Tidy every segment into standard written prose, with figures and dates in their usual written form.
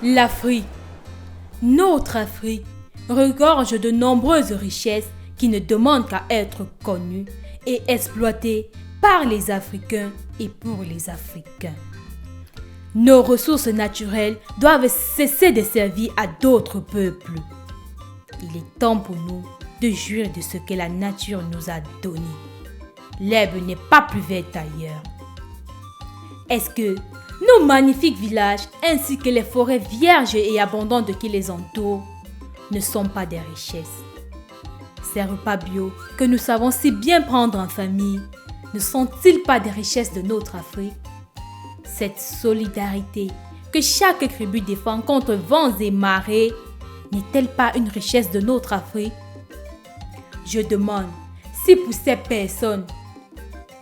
L'Afrique, notre Afrique, regorge de nombreuses richesses qui ne demandent qu'à être connues et exploitées par les Africains et pour les Africains. Nos ressources naturelles doivent cesser de servir à d'autres peuples. Il est temps pour nous de jouir de ce que la nature nous a donné. L'herbe n'est pas plus verte ailleurs. Est-ce que nos magnifiques villages ainsi que les forêts vierges et abondantes qui les entourent ne sont pas des richesses? Ces repas bio que nous savons si bien prendre en famille ne sont-ils pas des richesses de notre Afrique? Cette solidarité que chaque tribu défend contre vents et marées n'est-elle pas une richesse de notre Afrique? Je demande si pour ces personnes,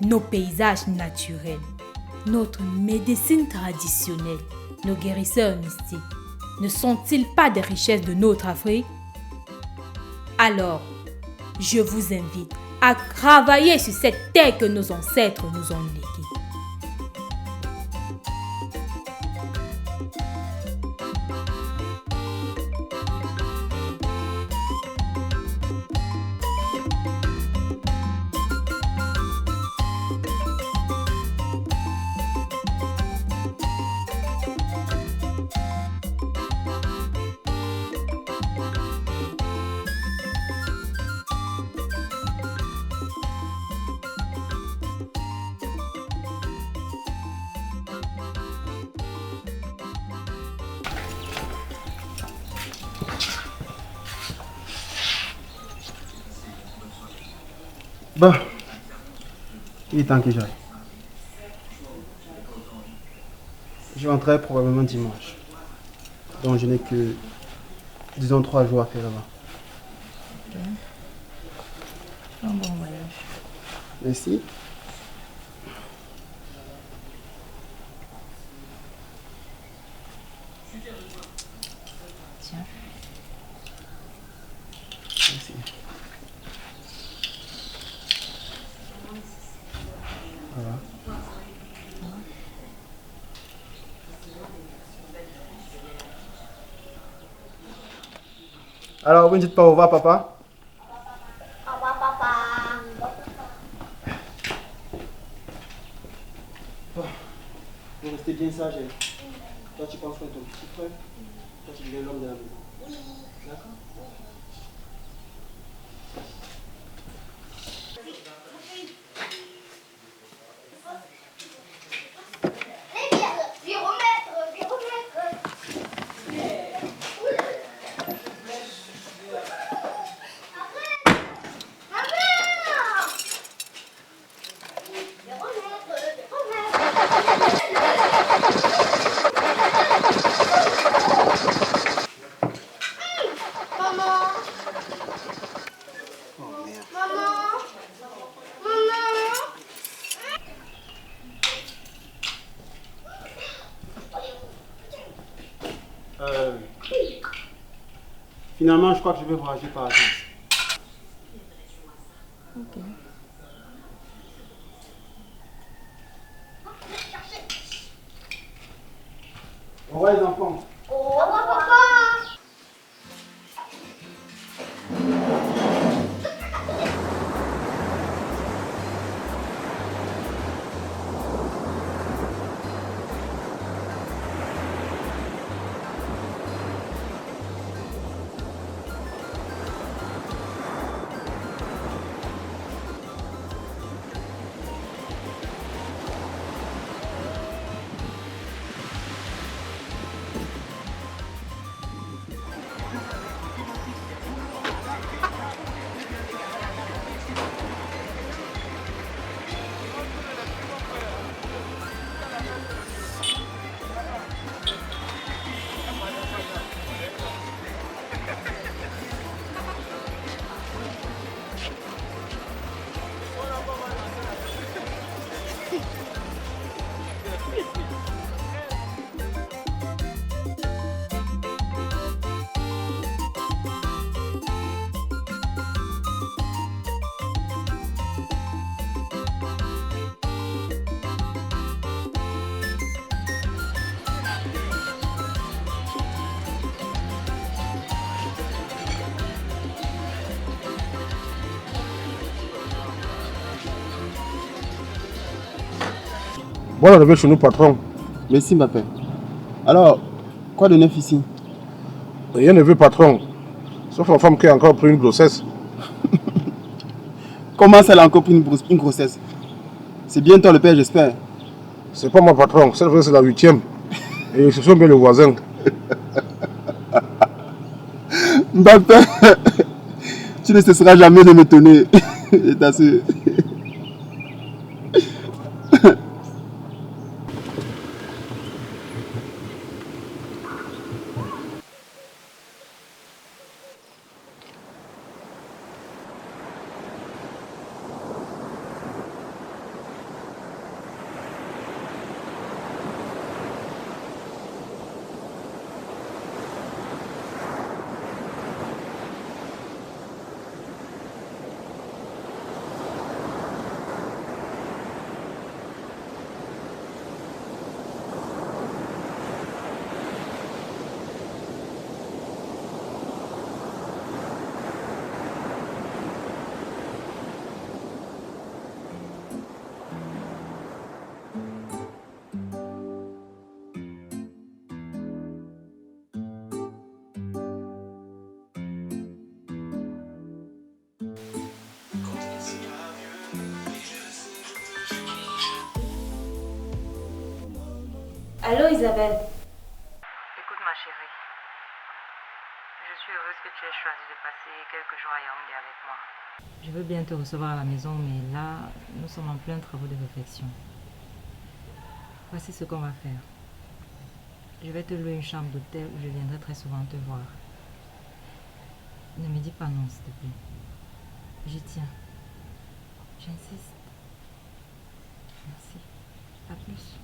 nos paysages naturels, notre médecine traditionnelle, nos guérisseurs mystiques, ne sont-ils pas des richesses de notre Afrique? Alors, je vous invite à travailler sur cette terre que nos ancêtres nous ont léguée. Bon, il est temps que j'aille. Je rentrerai probablement dimanche. Donc je n'ai que, disons, 3 jours à faire là-bas. Ok. Un bon voyage. Merci. Tiens. Merci. Voilà. Alors, vous ne dites pas au revoir, papa? Au revoir, papa. Vous restez bien sage. Toi, tu penses à ton petit frère. Toi, tu deviens l'homme de la maison. Oui. D'accord? Lui remettre. Maman. Oh merde. Maman. Finalement, je crois que je vais voyager par agence. Ok. Au revoir les enfants. Au revoir, papa. Bonne arrivée chez nous, patron. Merci, ma père. Alors, quoi de neuf ici? Rien ne veut, patron. Sauf ma femme qui a encore pris une grossesse. Comment ça, elle a encore pris une grossesse? C'est bien toi le père, j'espère. C'est pas mon patron, cette fois c'est la 8e. Et ce sont bien les voisins. Mbappé, tu ne cesseras jamais de m'étonner. Je t'assure. Allô Isabelle. Écoute ma chérie, je suis heureuse que tu aies choisi de passer quelques jours à Yaoundé avec moi. Je veux bien te recevoir à la maison, mais là, nous sommes en plein travaux de réflexion. Voici ce qu'on va faire. Je vais te louer une chambre d'hôtel où je viendrai très souvent te voir. Ne me dis pas non, s'il te plaît. J'y tiens. J'insiste. Merci. À plus.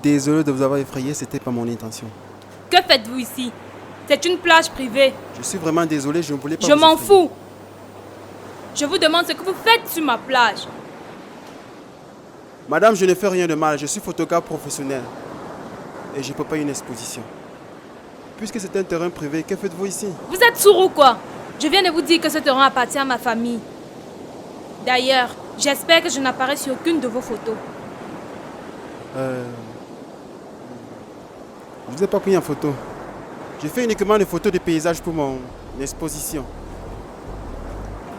Désolé de vous avoir effrayé, c'était pas mon intention. Que faites-vous ici? C'est une plage privée. Je suis vraiment désolé, je ne voulais pas Je vous m'en effrayer. fous. Je vous demande ce que vous faites sur ma plage. Madame, je ne fais rien de mal, je suis photographe professionnel. Et je ne peux pas une exposition. Puisque c'est un terrain privé, que faites-vous ici? Vous êtes sourd ou quoi? Je viens de vous dire que ce terrain appartient à ma famille. D'ailleurs, j'espère que je n'apparais sur aucune de vos photos. Je ne vous ai pas pris en photo. J'ai fait uniquement des photos de paysages pour mon exposition.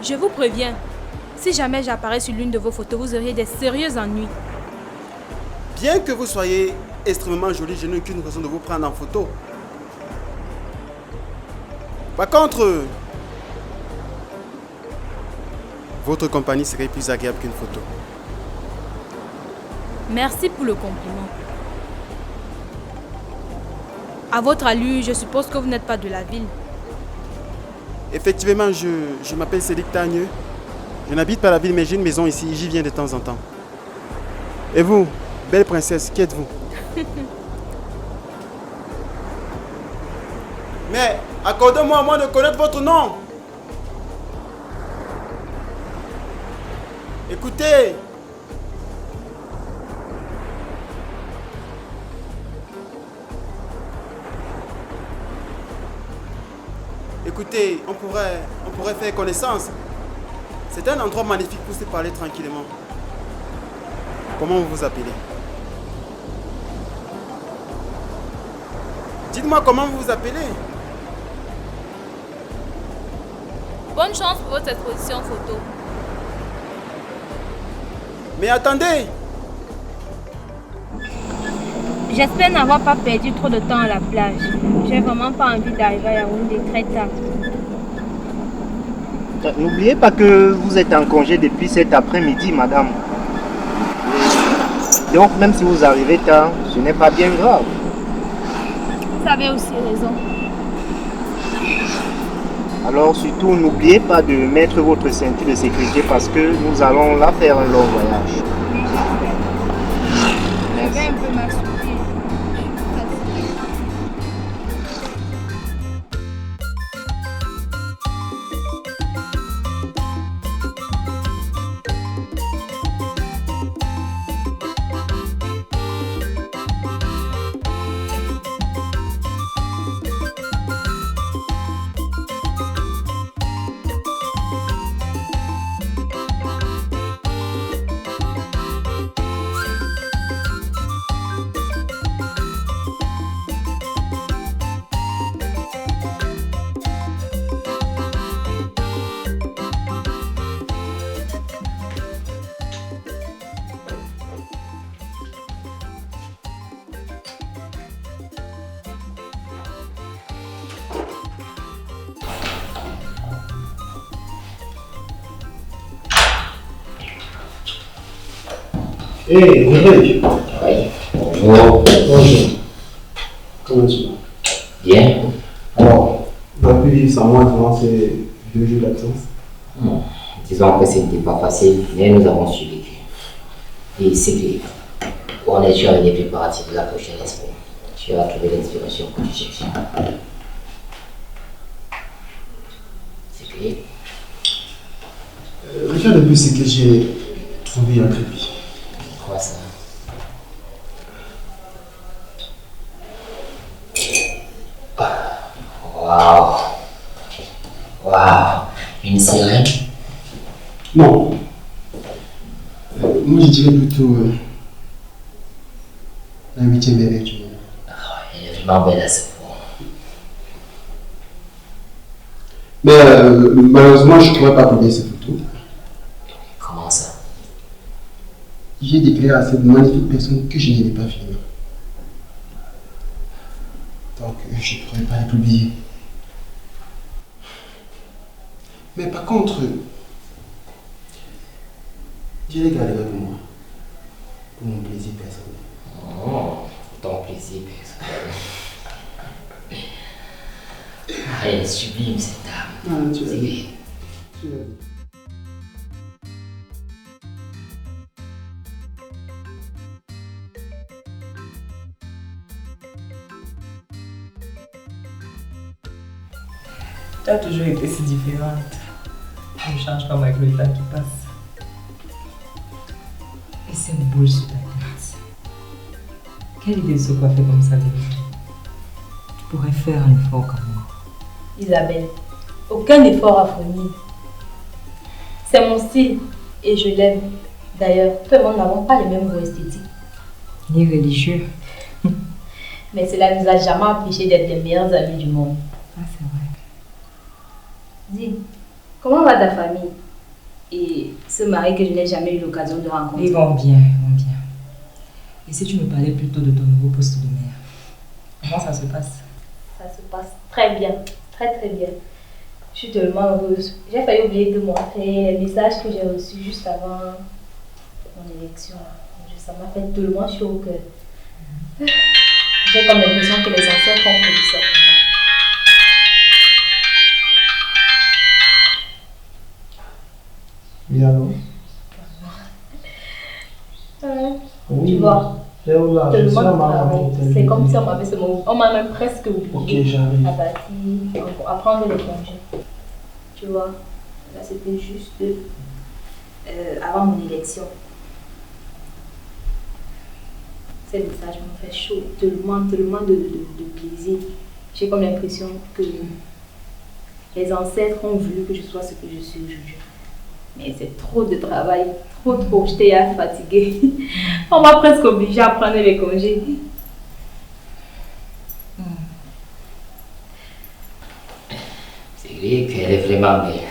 Je vous préviens, si jamais j'apparais sur l'une de vos photos, vous auriez des sérieux ennuis. Bien que vous soyez extrêmement jolie, je n'ai aucune raison de vous prendre en photo. Par contre, votre compagnie serait plus agréable qu'une photo. Merci pour le compliment. À votre allure, je suppose que vous n'êtes pas de la ville. Effectivement, je m'appelle Cédric Tagneux. Je n'habite pas la ville, mais j'ai une maison ici. J'y viens de temps en temps. Et vous, belle princesse, qui êtes-vous? Mais accordez-moi à moi de connaître votre nom. Écoutez. Écoutez, on pourrait faire connaissance. C'est un endroit magnifique pour se parler tranquillement. Comment vous vous appelez? Dites-moi comment vous vous appelez. Bonne chance pour votre exposition photo. Mais attendez. J'espère n'avoir pas perdu trop de temps à la plage. J'ai vraiment pas envie d'arriver à Yaoundé très tard. N'oubliez pas que vous êtes en congé depuis cet après-midi, madame. Donc, même si vous arrivez tard, ce n'est pas bien grave. Vous avez aussi raison. Alors, surtout, n'oubliez pas de mettre votre ceinture de sécurité parce que nous allons là faire un long voyage. Je vais un peu m'assoupir. Hé, Frédéric. Oui, bonjour. Bonjour. Comment tu vas? Bien. Alors, on a pu vivre sans moi durant ces 2 jours d'absence. Disons que ce n'était pas facile, mais nous avons survécu. Et c'est que, on est sur les préparatifs de la prochaine expo. Tu as trouvé l'inspiration que tu cherches. C'est que, Regarde un peu ce que j'ai trouvé à Crépy. quoi ça? Waouh! Waouh! Une sirène? Non. Moi, je dirais plutôt la 8e merveille du monde. Elle est vraiment belle à ce point. Mais malheureusement, je ne pourrais pas publier ces photos. Comment ça? J'ai déclaré à cette magnifique personne que je n'allais pas filmer. Donc, je ne pourrais pas les publier. Mais par contre, je les garderai pour moi. Pour mon plaisir personnel. Oh, ton plaisir personnel. Elle est sublime cette dame. Ah, tu l'as dit. Tu l'as dit. Tu as toujours été si différente. Tu ne changes pas avec le temps qui passe. Et cette boule sur ta tête. Quelle idée de se coiffer comme ça, Denis? Tu pourrais faire un effort comme moi. Isabelle, aucun effort à fournir. C'est mon style et je l'aime. D'ailleurs, tout le monde n'avons pas les mêmes goûts esthétiques. Ni religieux. Mais cela ne nous a jamais empêché d'être les meilleurs amis du monde. Ah, c'est vrai. Dis, comment va ta famille? Et ce mari que je n'ai jamais eu l'occasion de rencontrer? Ils vont bien, ils vont bien. Et si tu me parlais plutôt de ton nouveau poste de mère? Comment ça se passe? Ça se passe très bien, très très bien. Je suis tellement heureuse. J'ai failli oublier de montrer les messages que j'ai reçus juste avant mon élection. Ça m'a fait tellement chaud au cœur. J'ai comme l'impression que les ancêtres ont prévu ça pour moi. Oui, alors? Tu vois, je suis tellement de travail. C'est comme si on m'a même presque oublié. Ok, j'arrive. À partir, à prendre les congés. Tu vois, là c'était juste avant mon élection. Ces messages m'ont fait chaud, tellement de plaisir. J'ai comme l'impression que les ancêtres ont voulu que je sois ce que je suis aujourd'hui. Mais c'est trop de travail, trop, j'étais fatiguée. On m'a presque obligée à prendre les congés. C'est vrai qu'elle est vraiment belle.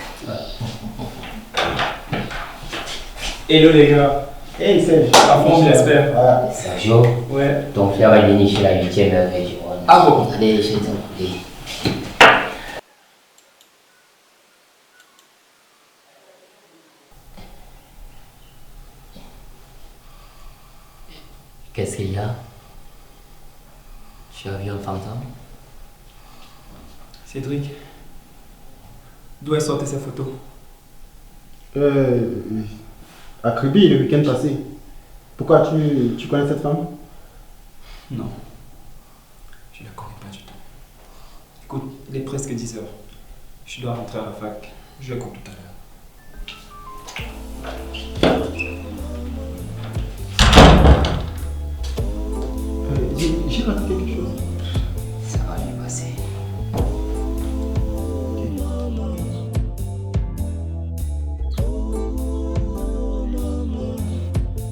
Hello les gars. Hey Serge. À fond, j'espère. Voilà. Sergio, Ouais. ton frère va dénicher la 8e merveille du monde. Ah bon? Allez, je t'en prie. Qu'est-ce qu'il y a? Tu as vu un fantôme? Cédric. D'où est sortie ces photos? À Kribi le week-end passé. Pourquoi tu connais cette femme? Non. Je ne la connais pas du tout. Écoute, il est presque 10 heures. Je dois rentrer à la fac. Je vais couper tout à l'heure. J'ai raté quelque chose. Ça va bien passer.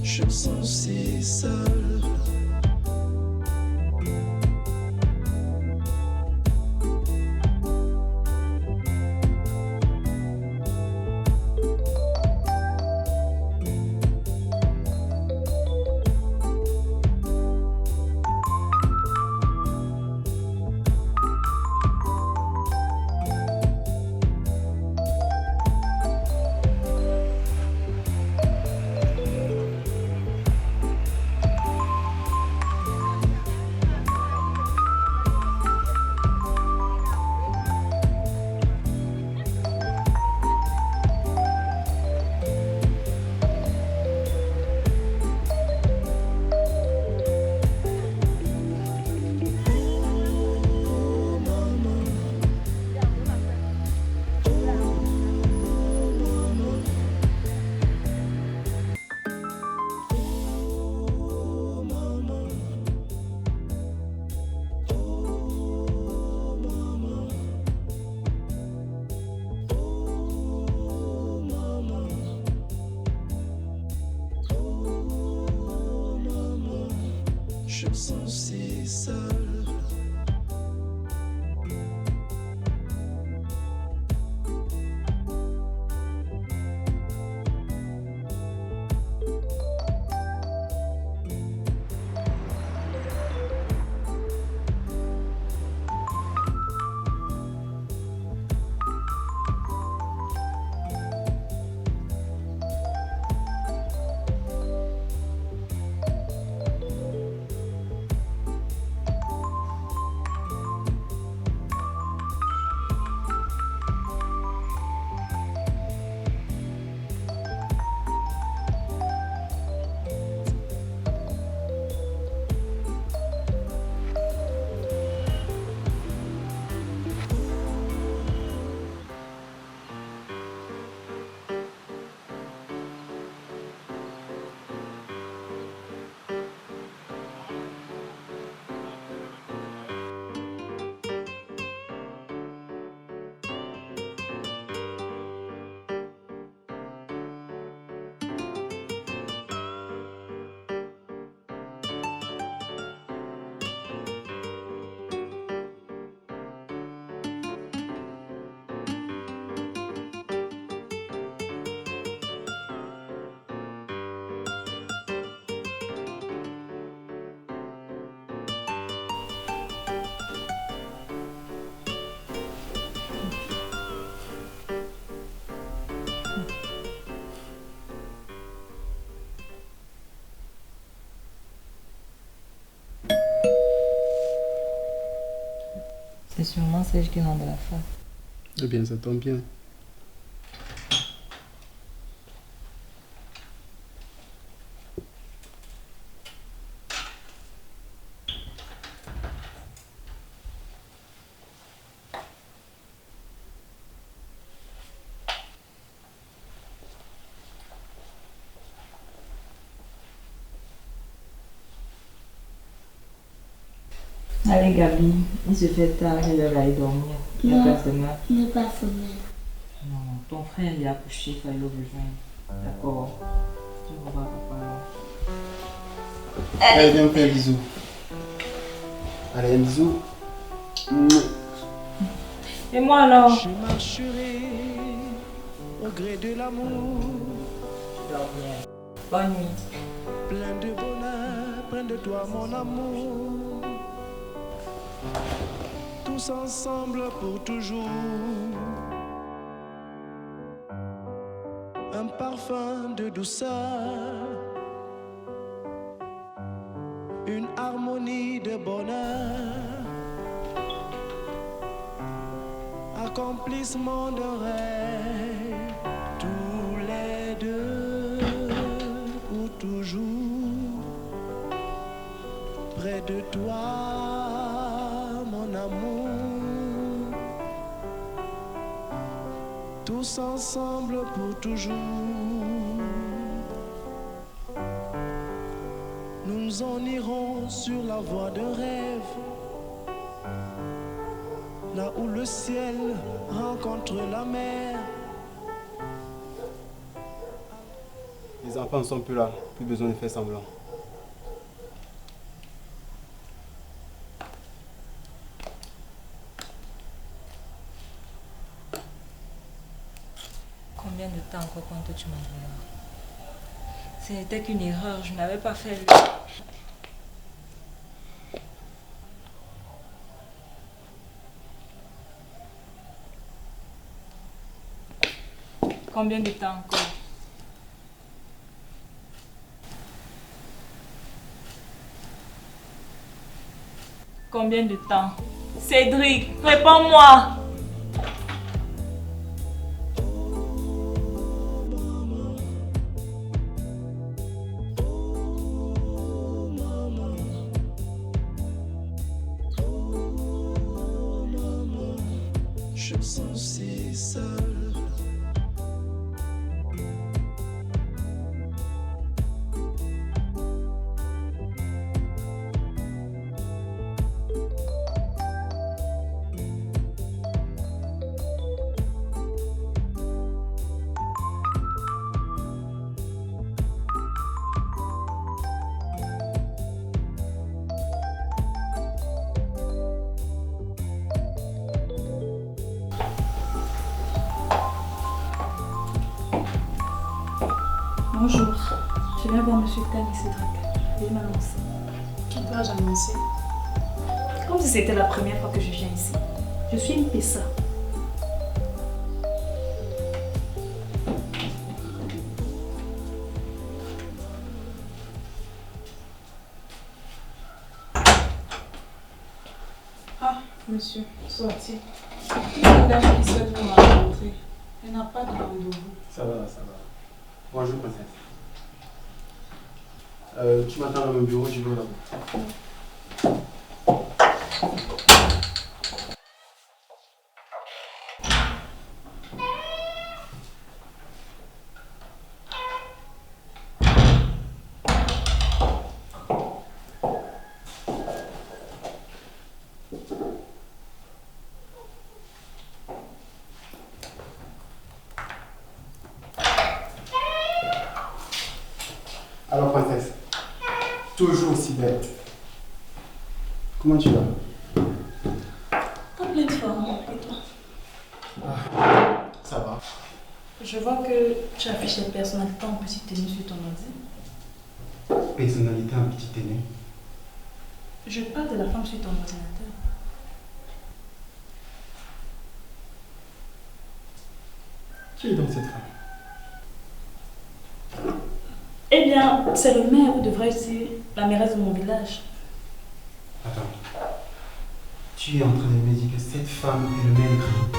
Je me sens si seul. Je me sens si seul. Serge qui rentre de la fac. Eh bien, ça tombe bien. Allez Gabi, il se fait tard, je vais aller dormir. Il Non. a pas sommeil. Il n'est pas sommeil. Non, ton frère il a couché, il fallait le rejoindre. D'accord. Tu vas voir papa. Allez, viens me faire un bisou. Allez, un bisou. Et moi alors? Je marcherai au gré de l'amour. Dors bien. Bonne nuit. Plein de bonheur, plein de toi mon amour. Tous ensemble pour toujours. Un parfum de douceur. Une harmonie de bonheur. Accomplissement de rêve. Tous les deux pour toujours. Près de toi, mon amour. Tous ensemble pour toujours. Nous en irons sur la voie d'un rêve. Là où le ciel rencontre la mer. Les enfants ne sont plus là. Plus besoin de faire semblant. Combien de temps encore quand tu m'en voudras? Ce n'était qu'une erreur, je n'avais pas fait le... Combien de temps encore? Combien de temps? Cédric, réponds-moi! Je me sens si seul. Bonjour, je viens voir Monsieur Tan et Cédric. Il m'a annoncé. Qui dois-je annoncer? Comme si c'était la première fois que je viens ici. Je suis une Pessa. Ah, monsieur, sortez. Qui est la dame qui souhaite vous rencontrer? Elle n'a pas de rendez-vous. Ça va, ça va. Bonjour, princesse. Tu m'attends dans mon bureau, je vais là-bas. Alors, princesse, toujours aussi belle. Comment tu vas? En pleine forme. Et toi? Ça va. Je vois que tu affiches cette personnalité en petite tenue sur ton ordi. Personnalité en petite tenue. Je parle de la femme sur ton ordinateur. Qui est donc cette femme? Eh bien, c'est le maire, ou devrais-je dire la mairesse de mon village. Attends. Tu Tu es en train de me dire que cette femme est le même crime.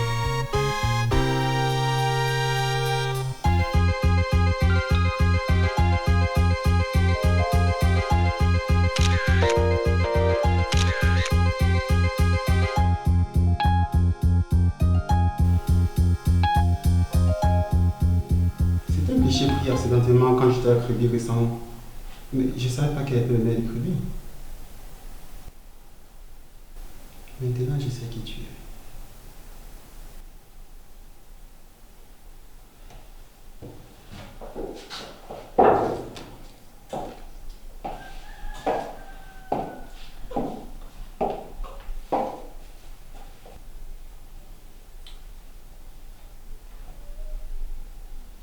C'était un péché pris accidentellement quand j'étais à Kribi récemment. Mais je ne savais pas qu'elle était le mère de Kribi. Maintenant, je sais qui tu es.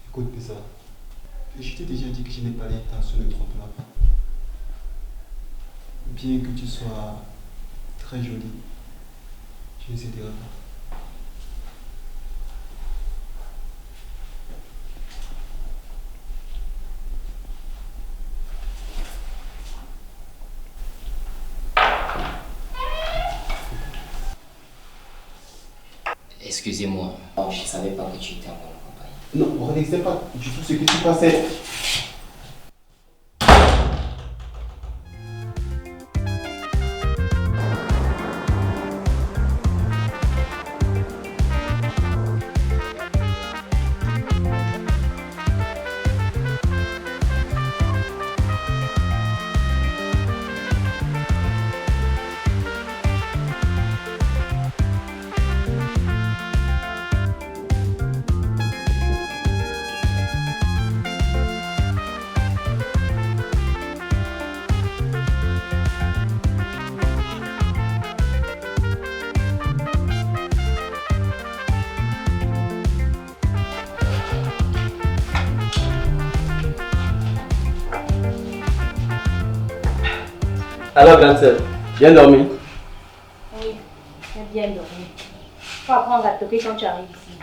Écoute, Pessa, je t'ai déjà dit que je n'ai pas l'intention de tromper la part. Bien que tu sois très jolie, je ne céderai pas. Excusez-moi, je ne savais pas que tu étais en bonne compagnie. Non, on ne sait pas du tout ce qui se passait. Alors, grande sœur, bien dormi? Oui, j'ai bien dormi. Faut apprendre à toquer quand tu arrives ici.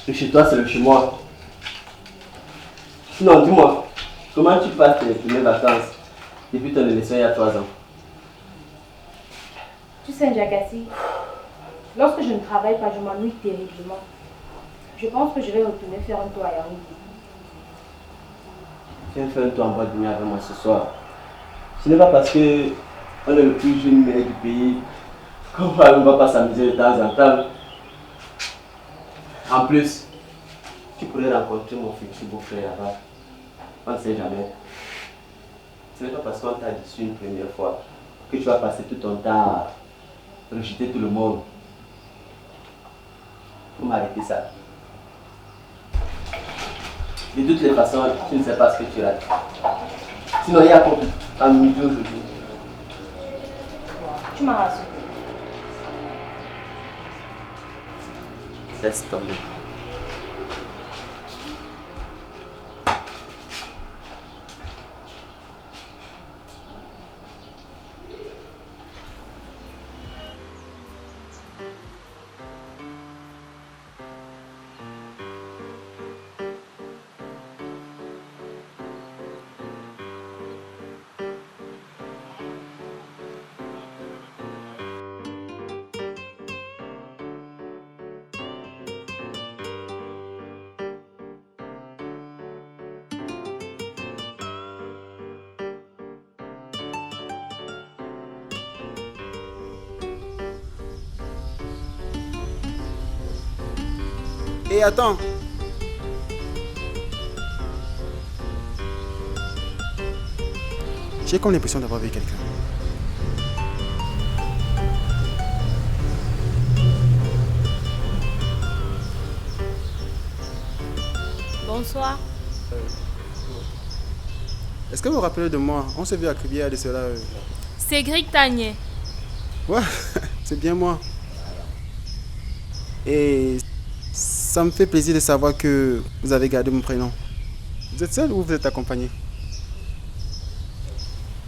Le chez toi, c'est le chez moi. Sinon, dis-moi, comment tu passes tes premières vacances depuis ton élection il y a 3 ans? Tu sais, Njakassi, lorsque je ne travaille pas, je m'ennuie terriblement. Je pense que je vais retourner faire un tour à Yaoundé. Viens faire un tour en boîte de nuit avec moi ce soir. Ce n'est pas parce qu'on est le plus jeune maire du pays qu'on ne va pas s'amuser de temps en temps. En plus, tu pourrais rencontrer mon futur beau-frère là-bas. On ne sait jamais. Ce n'est pas parce qu'on t'a déçu une première fois que tu vas passer tout ton temps à rejeter tout le monde. Faut m'arrêter ça. De toutes les façons, tu ne sais pas ce que tu rates. Sinon, il y a quoi à midi aujourd'hui? Tu m'as rassuré. Laisse tomber. Et attends. J'ai comme l'impression d'avoir vu quelqu'un. Bonsoir. Est-ce que vous vous rappelez de moi? On s'est vu à Kribière de cela. C'est Greg Tanier. Ouais, c'est bien moi. Et ça me fait plaisir de savoir que vous avez gardé mon prénom. Vous êtes seul ou vous êtes accompagné?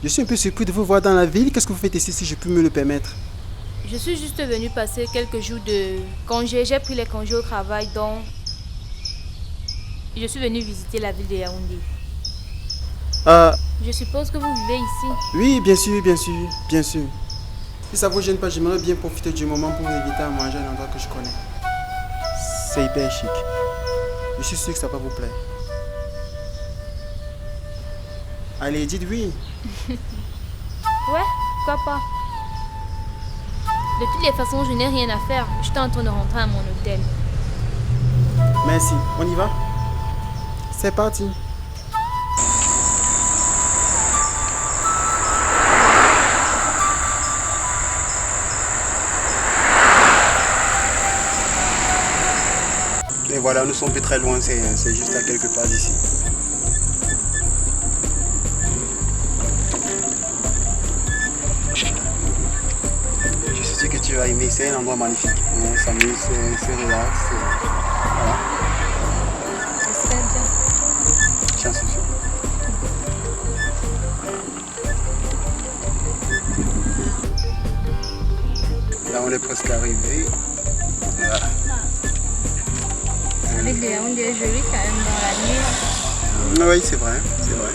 Je suis un peu surpris de vous voir dans la ville. Qu'est-ce que vous faites ici, si je peux me le permettre? Je suis juste venue passer quelques jours de congé. J'ai pris les congés au travail, donc je suis venue visiter la ville de Yaoundé. Je suppose que vous vivez ici? Oui, bien sûr, bien sûr, bien sûr. Si ça vous gêne pas, j'aimerais bien profiter du moment pour vous inviter à manger à un endroit que je connais. C'est hyper chic. Je suis sûr que ça va vous plaire. Allez, dites oui. Ouais, pourquoi pas. De toutes les façons, je n'ai rien à faire. Je suis en train de rentrer à mon hôtel. Merci. On y va? C'est parti. Et voilà, nous sommes plus très loin, c'est juste à quelques pas d'ici. Je suis sûr que tu vas aimer, c'est un endroit magnifique. On s'amuse, c'est relax. Voilà. J'espère bien. J'en suis sûr. Là, on est presque arrivé. Voilà. Avec des Yaoundé jolis quand même dans la nuit. Oui, c'est vrai, c'est vrai.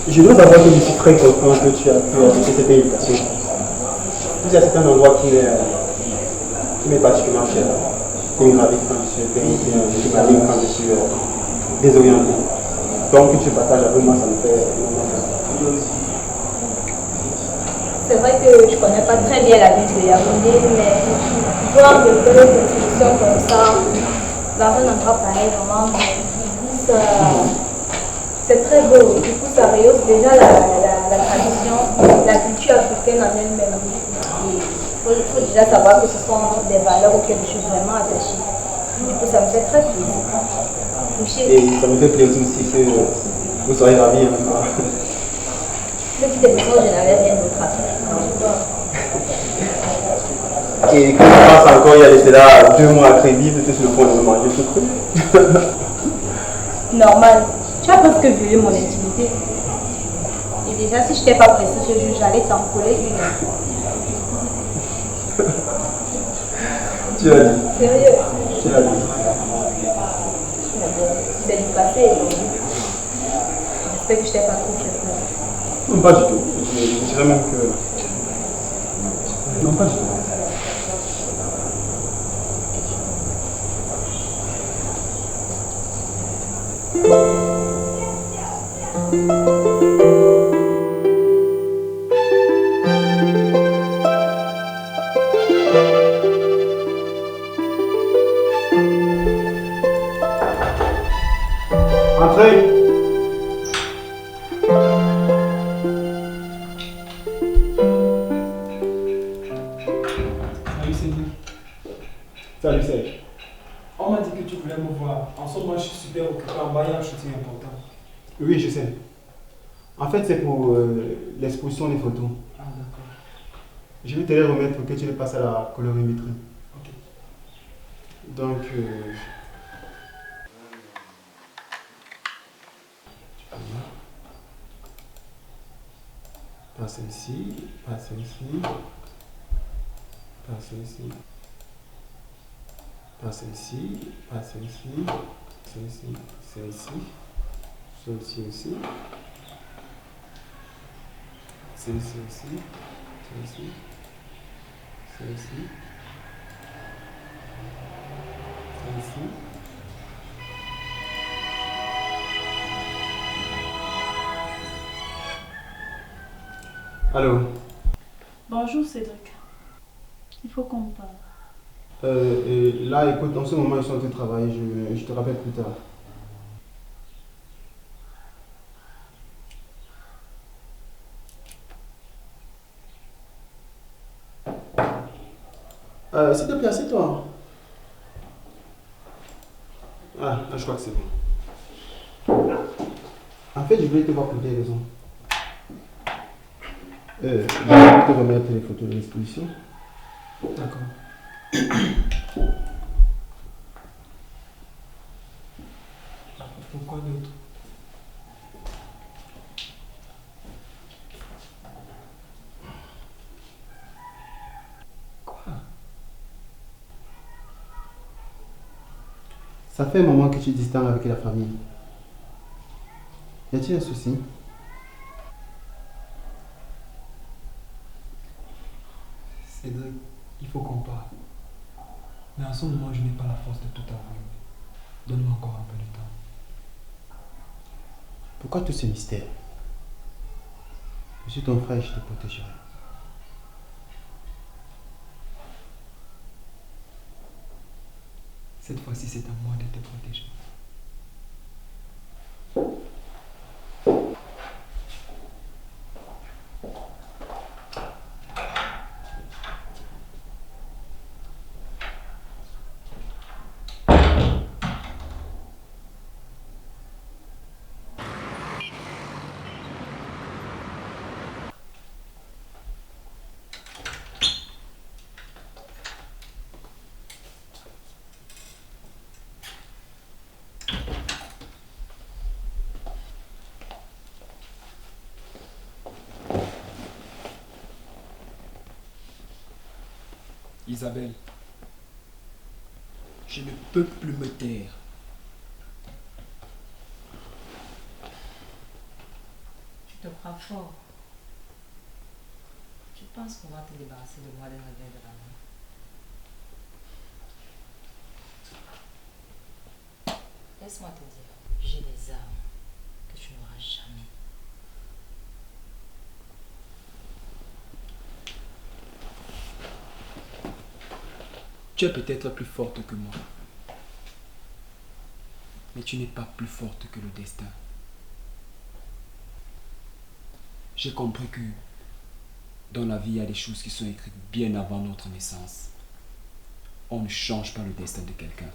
Je dois savoir que je suis très content que tu as pu accepter cette invitation. Il y a certains endroits qui m'est particulièrement cher. Qui me gravite quand je suis périphérique, qui m'anime quand je suis désorienté. Donc que tu partages avec moi, ça me fait énormément plaisir. C'est vrai que je ne connais pas très bien la ville de Yaoundé, mais voir de belles institutions comme ça, dans un endroit pareil, vraiment, c'est très beau. Du coup, ça rehausse déjà la tradition, la culture africaine en elle-même. Il faut déjà savoir que ce sont des valeurs auxquelles je suis vraiment attachée. Du coup, ça me fait très plaisir. Et ça me fait plaisir aussi que vous soyez ravis avec moi. Petite émission, je n'avais rien d'autre à faire. Et quand je pense encore, il y a laissé là 2 mois à Crédit, tu étais sur le point de me manger tout cru. Normal. Tu as presque violé mon intimité. Et déjà, si je n'étais pas précis ce jour, j'allais t'en coller une. Tu l'as dit. Sérieux? Tu l'as dit. Mais bon, c'est du passé. J'espère que je t'ai pas trop fait peur. Non, pas du tout. Je dirais même que... Non, pas du tout. Entrez. Salut Céline. Salut Serge. On m'a dit que tu voulais me voir. En ce moment, je suis super occupé en bas, il y a un shooting important. Oui, je sais. En fait, c'est pour l'exposition des photos. Ah, d'accord. Je vais te les remettre pour que tu les passes à la colorimétrie. Ok. Donc, passe ici, passe ici, passe ici, passe ici, passe ici, c'est ici, c'est ici, c'est ici aussi, c'est ici aussi, c'est ici, c'est ici, c'est ici. Allô? Bonjour Cédric. Il faut qu'on parle. Là, écoute, en ce moment, ils sont en train de travailler. Je te rappelle plus tard. S'il te plaît, assieds-toi. Ah, je crois que c'est bon. En fait, je voulais te voir pour des raisons. Je vais te remettre les photos de l'exposition. D'accord. Pourquoi d'autre? Quoi? Ça fait un moment que tu es distant avec la famille. Y a-t-il un souci? Cédric, il faut qu'on parle. Mais en ce moment, je n'ai pas la force de tout avouer. Donne-moi encore un peu de temps. Pourquoi tout ce mystère? Je suis ton frère et je te protégerai. Cette fois-ci, c'est à moi de te protéger. Isabelle, je ne peux plus me taire. Tu te crois fort. Tu penses qu'on va te débarrasser de moi d'un revers de la main. Laisse-moi te dire, j'ai des armes que tu n'auras jamais. Tu es peut-être plus forte que moi. Mais tu n'es pas plus forte que le destin. J'ai compris que dans la vie, il y a des choses qui sont écrites bien avant notre naissance. On ne change pas le destin de quelqu'un.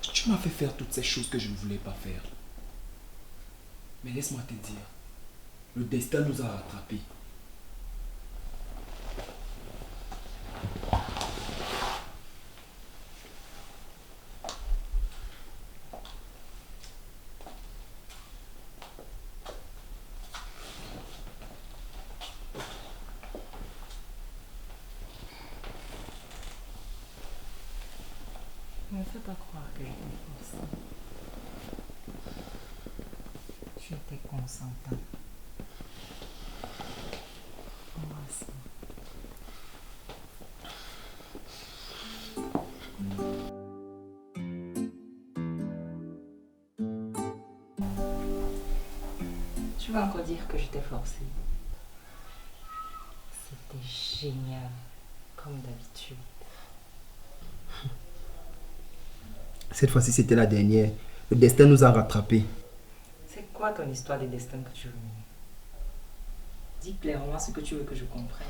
Tu m'as fait faire toutes ces choses que je ne voulais pas faire. Mais laisse-moi te dire, le destin nous a rattrapés. Ne me fais pas croire que je t'ai forcé. Tu étais consentant. Embrasse-moi. Tu vas encore dire que je t'ai forcé. C'était génial, comme d'habitude. Cette fois-ci, c'était la dernière. Le destin nous a rattrapés. C'est quoi ton histoire de destin que tu veux mener? Dis clairement ce que tu veux que je comprenne.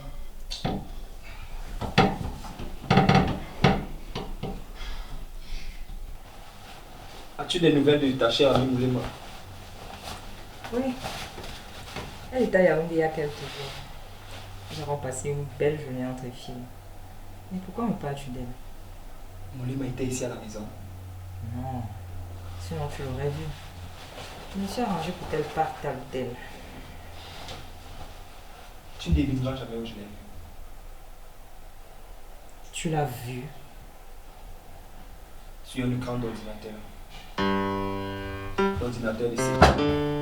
As-tu des nouvelles de ta chère amie Moulema? Oui. Elle était à Yaoundé il y a quelques jours. Nous avons passé une belle journée entre filles. Mais pourquoi me parles-tu d'elle? Moulema était ici à la maison. Non. Sinon tu l'aurais vu. Je me suis arrangé pour qu'elle parte avec elle. Tu ne devineras jamais où je l'ai vue. Tu l'as vue? Sur un écran d'ordinateur. L'ordinateur de ses...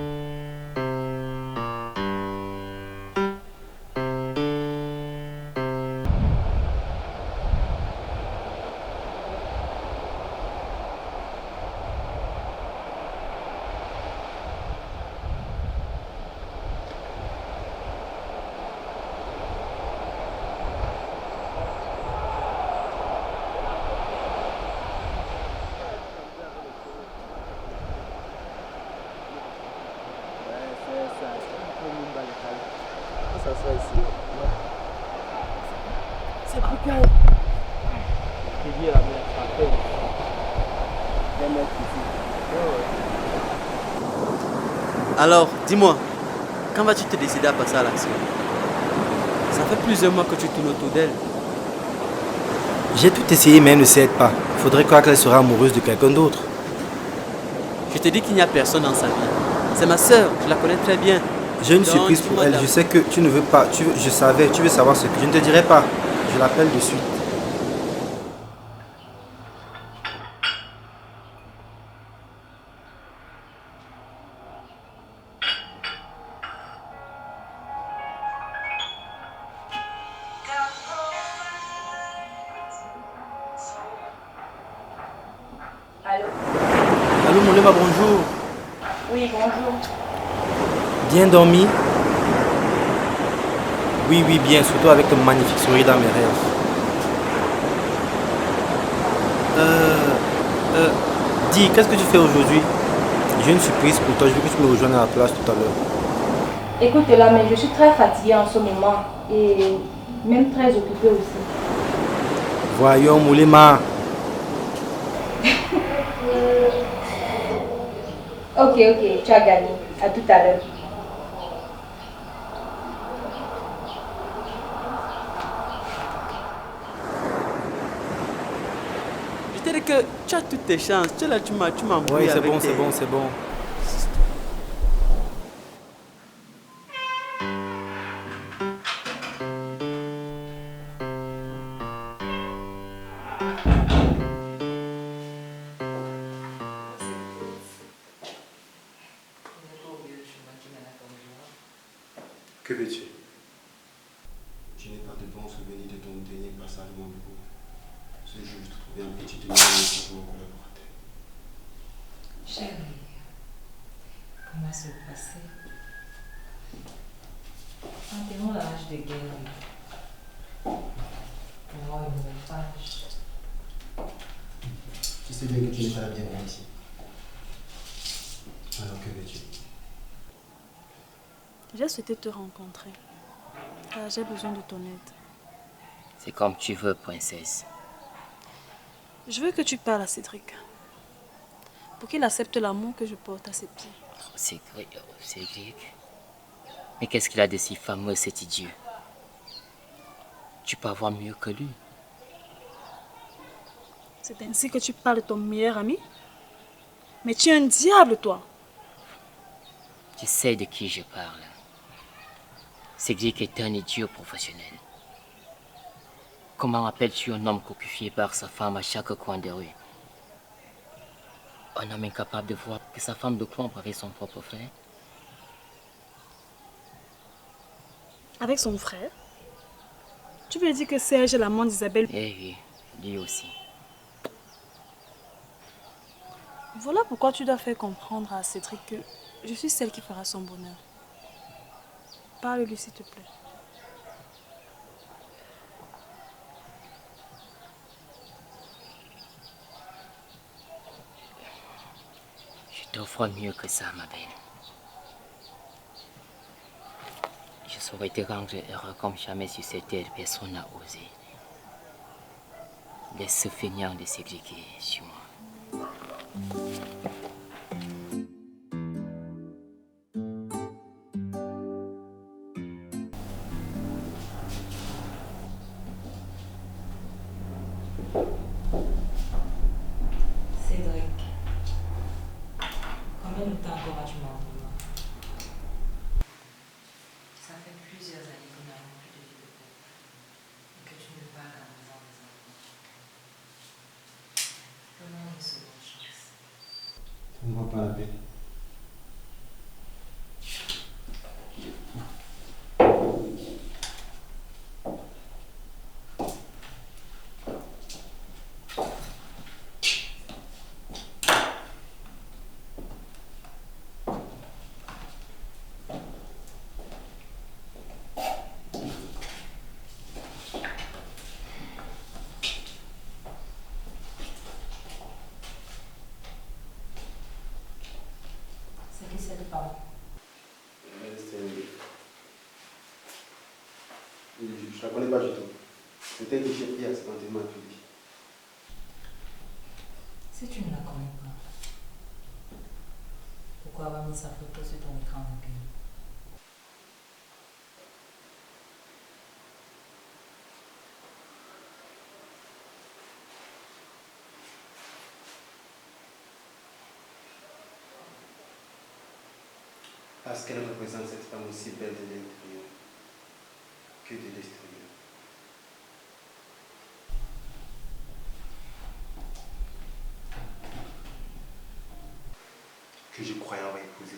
s'asseoir ici. C'est plus calme. J'ai dit à la mère, appelle. Viens mettre ici. Alors, dis-moi, quand vas-tu te décider à passer à l'action? Ça fait plusieurs mois que tu tournes autour d'elle. J'ai tout essayé, mais elle ne s'aide pas. Faudrait croire qu'elle sera amoureuse de quelqu'un d'autre. Je te dis qu'il n'y a personne dans sa vie. C'est ma sœur, je la connais très bien. J'ai une surprise pour elle. Je sais que tu ne veux pas. Je savais, tu veux savoir ce que je ne te dirai pas. Je l'appelle de suite. Allô? Allô, Molema, bonjour. Oui, bonjour. Bien dormi? Oui, oui, bien, surtout avec ton magnifique sourire dans mes rêves. Dis, qu'est-ce que tu fais aujourd'hui? J'ai une surprise pour toi, je veux que tu me rejoignes à la plage tout à l'heure. Écoute là, mais je suis très fatiguée en ce moment et même très occupée aussi. Voyons, Molema. Ok, tu as gagné. À tout à l'heure. Je te dis que tu as toutes tes chances. Tu es là, tu m'as embrouillé. Oui, c'est avec bon, tes- c'est bon, c'est bon. Que veux-tu? Je n'ai pas de bons souvenirs de ton dernier passage à mon bureau. Ce jour, je te trouvais un petit demi pour mon collaborateur. Chérie, comment se passer? Enterrons la hache de guerre. Pour voir une nouvelle page. Tu sais bien que tu n'es pas la bienvenue ici. Alors que veux-tu? J'ai souhaité te rencontrer, car j'ai besoin de ton aide. C'est comme tu veux, princesse. Je veux que tu parles à Cédric, pour qu'il accepte l'amour que je porte à ses pieds. Oh, Cédric. Mais qu'est-ce qu'il a de si fameux, cet idiot? Tu peux avoir mieux que lui. C'est ainsi que tu parles de ton meilleur ami? Mais tu es un diable, toi! Tu sais de qui je parle. Cédric est un idiot professionnel. Comment appelles-tu un homme cocufié par sa femme à chaque coin de rue? Un homme incapable de voir que sa femme de trompe avec son propre frère? Avec son frère? Tu veux dire que Serge est l'amant d'Isabelle? Eh oui, lui aussi. Voilà pourquoi tu dois faire comprendre à Cédric que je suis celle qui fera son bonheur. Parle-lui s'il te plaît. Je t'offre mieux que ça, ma belle. Je saurais te rendre heureux comme jamais sur cette terre personne n'a osé. Laisse ce feignant de Cédric sur moi. Cédric, combien de temps encore vas-tu m'en vouloir? Ça fait plusieurs années que nous n'avons plus de vie de couple et que tu me parles en disant des enfants. Donnons une seconde chance. Ça ne vaut pas la peine. Je ne la connais pas du tout. C'était une chef qui a accidentellement publié. Si tu ne la connais pas, pourquoi avoir mis sa photo sur ton écran d'accueil? Parce qu'elle représente cette femme aussi belle de l'intérieur que de l'extérieur. Que je croyais avoir épousée.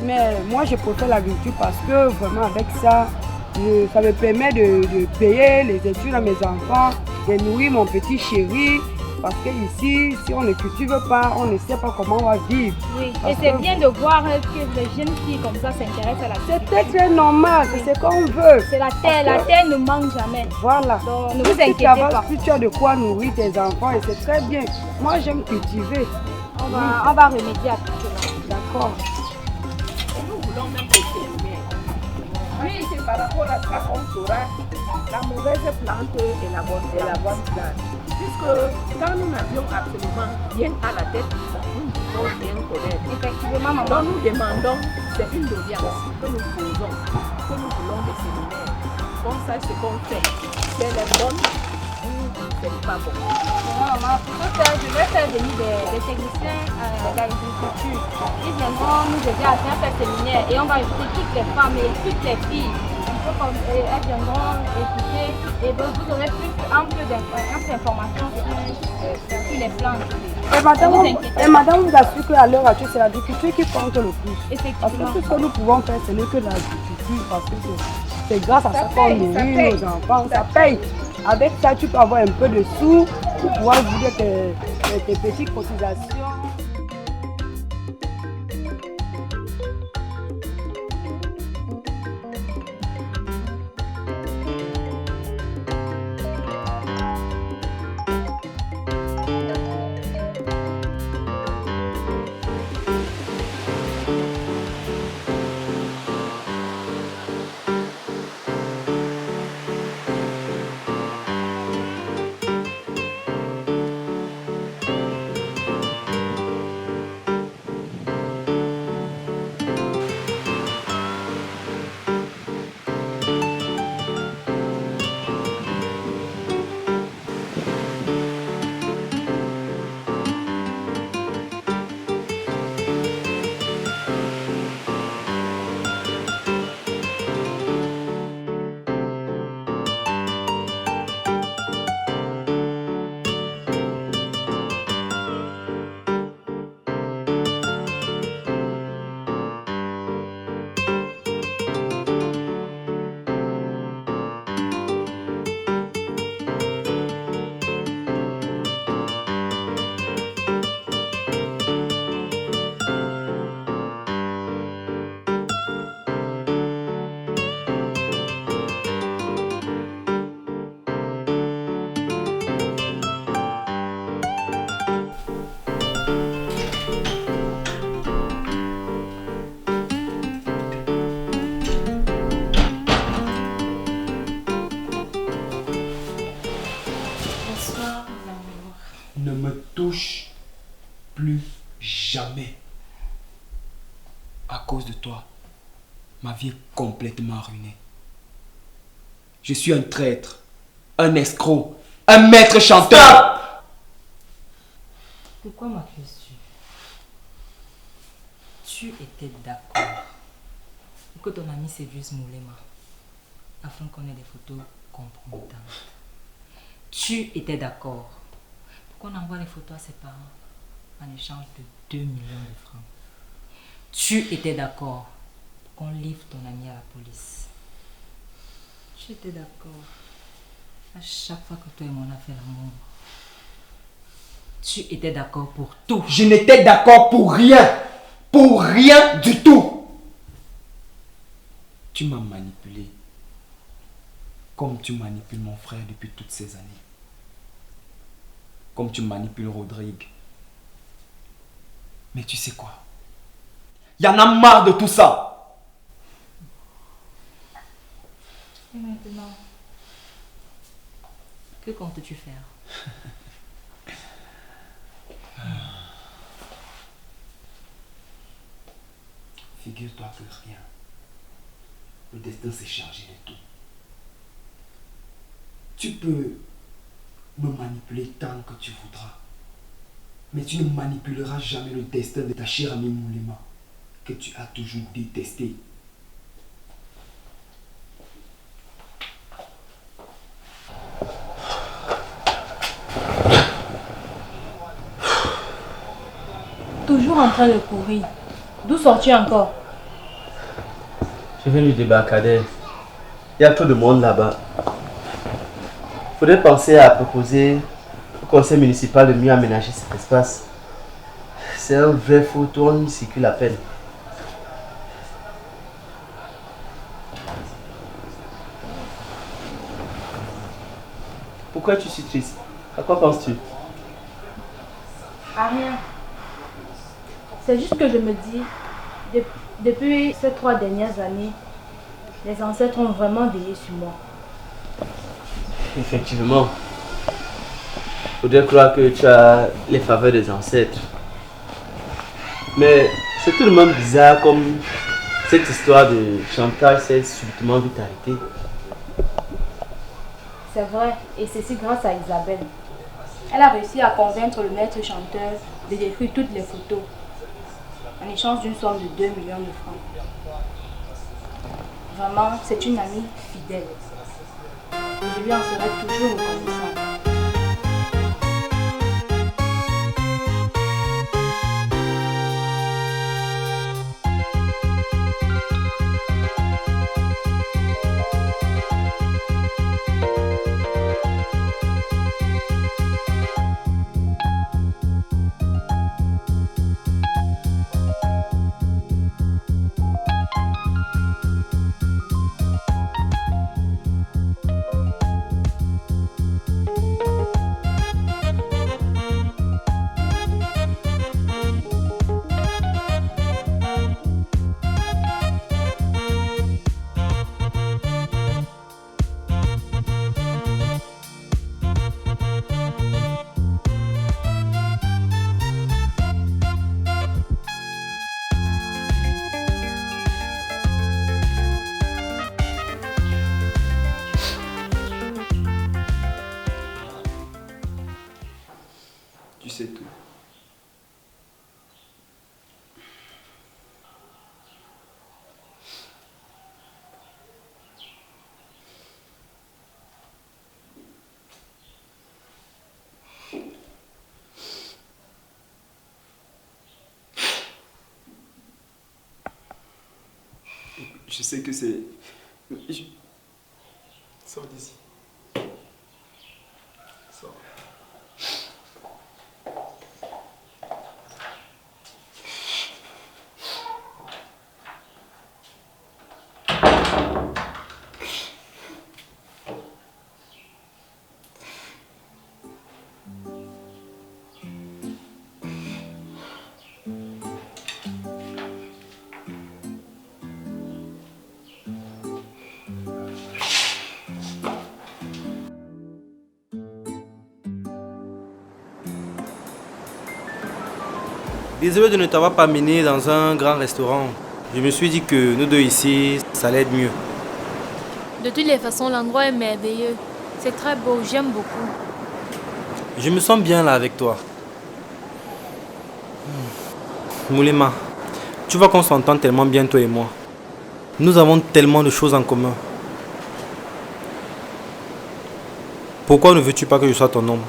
Mais moi, je préfère l'agriculture parce que vraiment avec ça, ça me permet de payer les études à mes enfants, de nourrir mon petit chéri. Parce qu'ici, si on ne cultive pas, on ne sait pas comment on va vivre. Oui, et c'est bien de voir que les jeunes filles comme ça s'intéressent à la terre. C'est très normal, c'est ce qu'on veut. C'est la terre ne manque jamais. Voilà. Donc, ne vous inquiétez pas. Plus tu as de quoi nourrir tes enfants et c'est très bien. Moi, j'aime cultiver. On va remédier à tout cela. D'accord. Nous voulons même des fermiers. Oui, c'est par rapport à ça qu'on saura la mauvaise plante et la bonne plante. Puisque quand nous n'avions absolument rien à la tête, nous devons bien connaître. Effectivement, maman. Donc nous demandons, c'est une audience que nous posons, que nous voulons des séminaires. Qu'on sache ce qu'on fait. C'est les bonnes ou c'est pas bon. Maman, je vais faire venir des techniciens d'agriculture. Ils viendront nous aider à faire ce séminaire et on va écouter toutes les femmes et toutes les filles. Elles viendront écouter et vous aurez plus d'informations sur les plantes. Et madame vous assure qu'à l'heure actuelle, c'est l'agriculture qui compte le plus. Effectivement. Parce que tout ce que nous pouvons faire, ce n'est que l'agriculture. Parce que c'est grâce à ça qu'on nourrit nos enfants. Ça paye. Avec ça, tu peux avoir un peu de sous pour pouvoir vivre tes petites cotisations. Ne me touche plus jamais. À cause de toi, ma vie est complètement ruinée. Je suis un traître, un escroc, un maître chanteur. Pourquoi m'accuses-tu? Tu étais d'accord pour que ton ami séduise Moulema afin qu'on ait des photos compromettantes. Tu étais d'accord pour qu'on envoie les photos à ses parents en échange de 2 millions de francs. Tu étais d'accord pour qu'on livre ton ami à la police. Tu étais d'accord à chaque fois que toi et moi on a fait l'amour. Tu étais d'accord pour tout. Je n'étais d'accord pour rien. Pour rien du tout. Tu m'as manipulé. Comme tu manipules mon frère depuis toutes ces années. Comme tu manipules Rodrigue. Mais tu sais quoi? Il y en a marre de tout ça. Et maintenant, que comptes-tu faire? Figure-toi que rien. Le destin s'est chargé de tout. Tu peux me manipuler tant que tu voudras. Mais tu ne manipuleras jamais le destin de ta chère amie Moulema, que tu as toujours détesté. Toujours en train de courir. D'où sors-tu encore? Je viens du débarcadère. Il y a trop de monde là-bas. Faudrait penser à proposer au conseil municipal de mieux aménager cet espace. C'est un vrai photo, on circule à peine. Pourquoi tu suis triste? À quoi penses-tu? À rien. C'est juste que je me dis, depuis ces 3 dernières années, les ancêtres ont vraiment veillé sur moi. Effectivement. Faudrait croire que tu as les faveurs des ancêtres. Mais c'est tout de même bizarre comme cette histoire de chantage s'est subitement vite arrêtée. C'est vrai, et ceci grâce à Isabelle. Elle a réussi à convaincre le maître chanteur de détruire toutes les photos en échange d'une somme de 2 millions de francs. Vraiment, c'est une amie fidèle. Et je lui en serai toujours reconnaissante. Tu sais tout. Je sais que c'est... Sors d'ici. Sors. Désolé de ne t'avoir pas mené dans un grand restaurant. Je me suis dit que nous deux ici, ça allait être mieux. De toutes les façons, l'endroit est merveilleux. C'est très beau, j'aime beaucoup. Je me sens bien là avec toi. Moulema, tu vois qu'on s'entend tellement bien toi et moi. Nous avons tellement de choses en commun. Pourquoi ne veux-tu pas que je sois ton homme?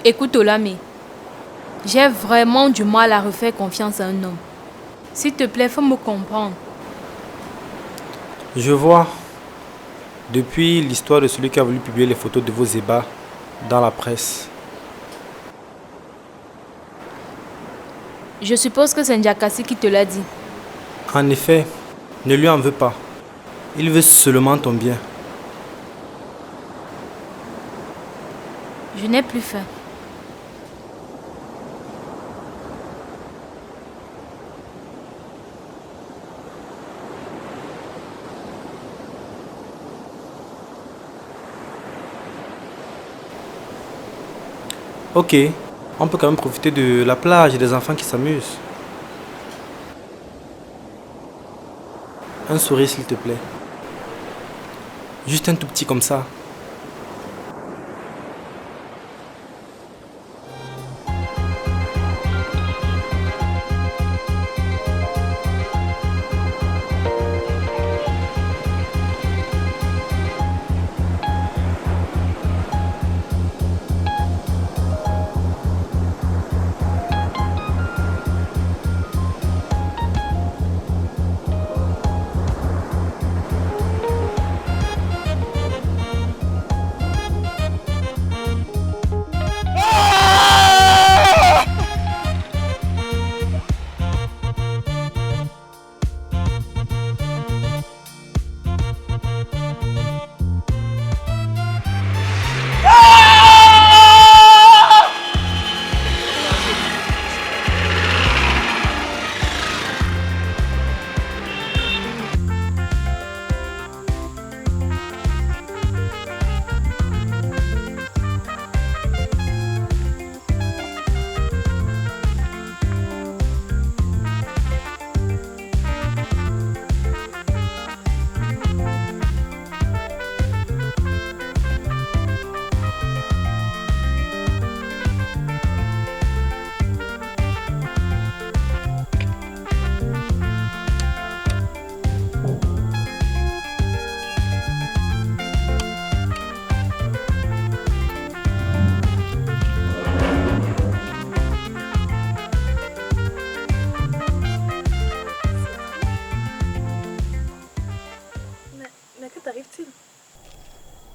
Écoute Olamé, j'ai vraiment du mal à refaire confiance à un homme. S'il te plaît, faut me comprendre. Je vois. Depuis l'histoire de celui qui a voulu publier les photos de vos ébats dans la presse. Je suppose que c'est Ndiakassi qui te l'a dit. En effet, ne lui en veux pas. Il veut seulement ton bien. Je n'ai plus faim. Ok, on peut quand même profiter de la plage et des enfants qui s'amusent. Un sourire s'il te plaît. Juste un tout petit comme ça.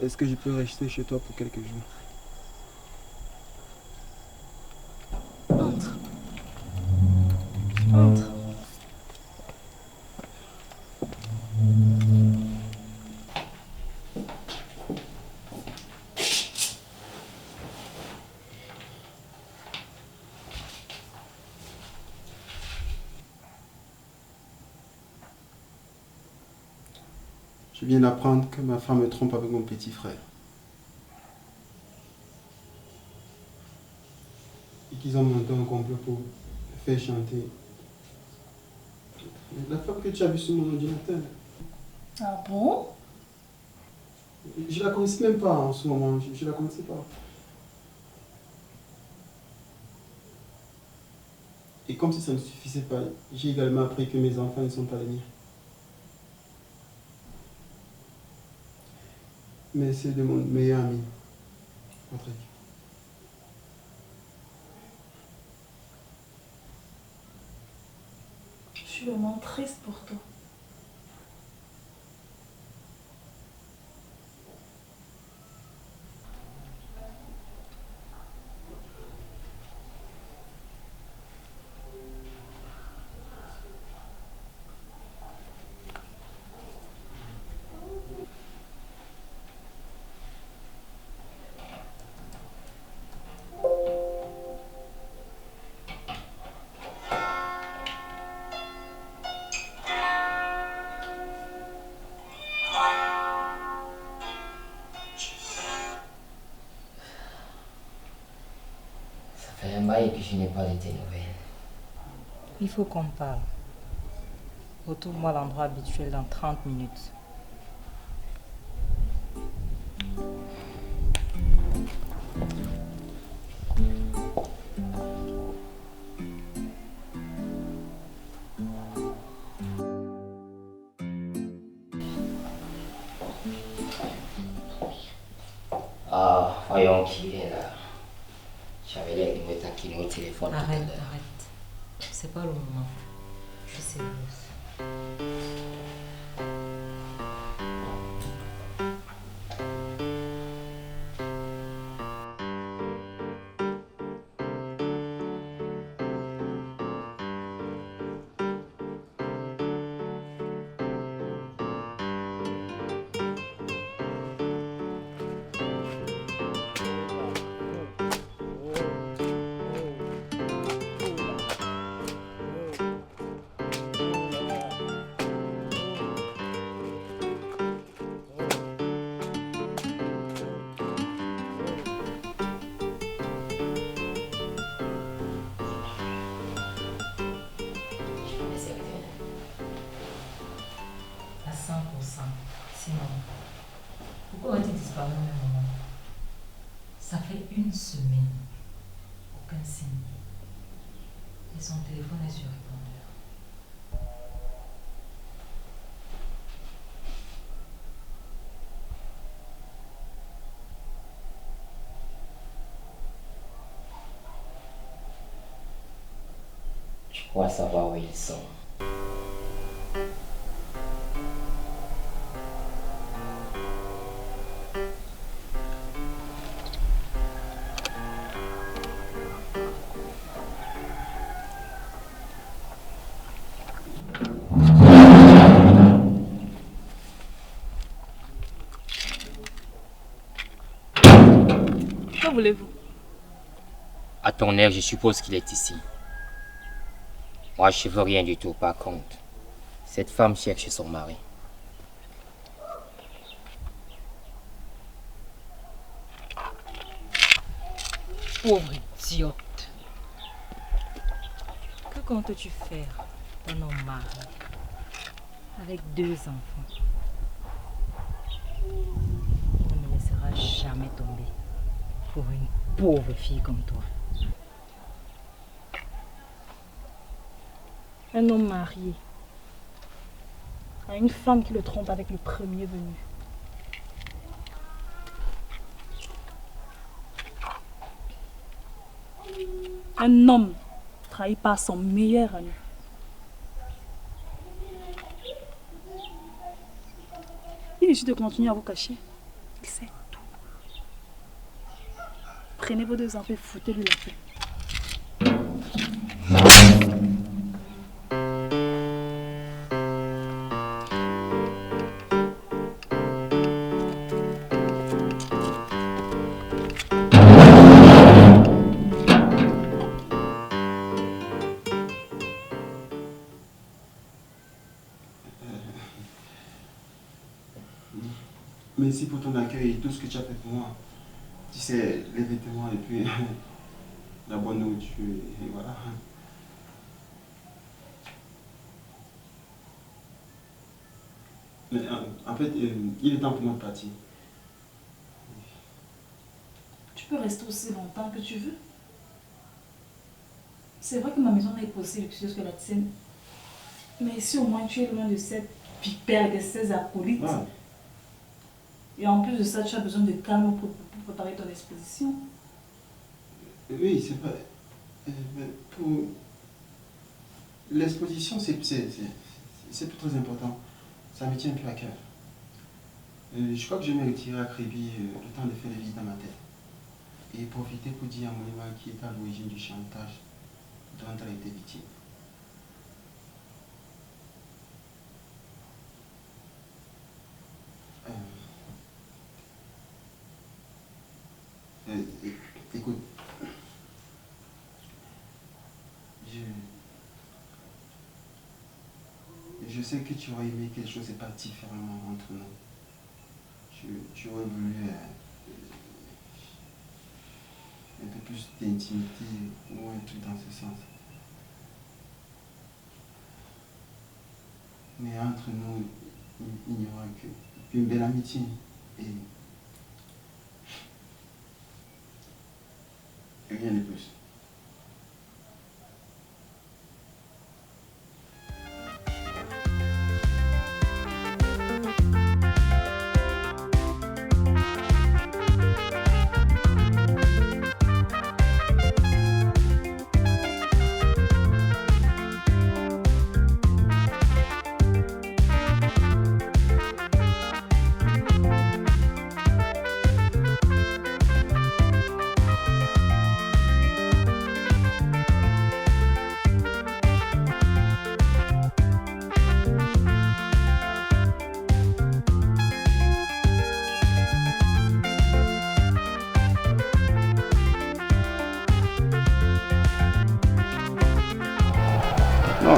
Est-ce que je peux rester chez toi pour quelques jours? Entre. Entre. Je viens d'apprendre que ma femme me trompe avec mon petit frère. Et qu'ils ont monté un complot pour me faire chanter. La femme que tu as vue sur mon ordinateur. Ah bon? Je la connaissais même pas en ce moment. Je la connaissais pas. Et comme si ça ne suffisait pas, j'ai également appris que mes enfants ne sont pas les miens. Mais c'est de mon meilleur ami, Patrick. Je suis vraiment triste pour toi. Et que je n'ai pas de tes nouvelles. Il faut qu'on parle. Retrouve-moi à l'endroit habituel dans 30 minutes. Ah, voyons qui est là. J'avais l'air de me taquiner au téléphone tout à Arrête, l'heure. arrête. C'est pas le moment. Je suis sérieuse. À 100%. Sinon, pourquoi a-t-il disparu au même moment? Ça fait une semaine. Aucun signe. Et son téléphone est sur répondeur. Je crois savoir où ils sont. Que voulez-vous? À ton air, je suppose qu'il est ici. Moi, je veux rien du tout, par contre. Cette femme cherche son mari. Pauvre idiote. Que comptes-tu faire d'un homme marié avec 2 enfants? Il ne me laissera jamais tomber pour une pauvre fille comme toi. Un homme marié à une femme qui le trompe avec le premier venu. Un homme trahi par son meilleur ami. Il décide de continuer à vous cacher. Il sait tout. Prenez vos 2 enfants et foutez-lui la paix. Merci pour ton accueil et tout ce que tu as fait pour moi. Tu sais, les vêtements et puis la bonne nourriture et voilà. Mais en fait, il est temps pour moi de partir. Tu peux rester aussi longtemps que tu veux. C'est vrai que ma maison n'est pas aussi luxueuse que la tienne. Mais ici, au moins, tu es loin de cette vipère, de ces acolytes. Ouais. Et en plus de ça, tu as besoin de calme pour préparer ton exposition. Oui, c'est vrai. Mais pour l'exposition, c'est pas très important. Ça me tient un peu à cœur. Je crois que je vais me retirer à Créby le temps de faire les visites dans ma tête. Et profiter pour dire à mon éma qui est à l'origine du chantage dont elle a été victime. Écoute, je sais que tu aurais aimé quelque chose de pas différemment entre nous. Tu aurais voulu un peu plus d'intimité ou un truc dans ce sens. Mais entre nous, il n'y aura qu'une belle amitié et rien de plus.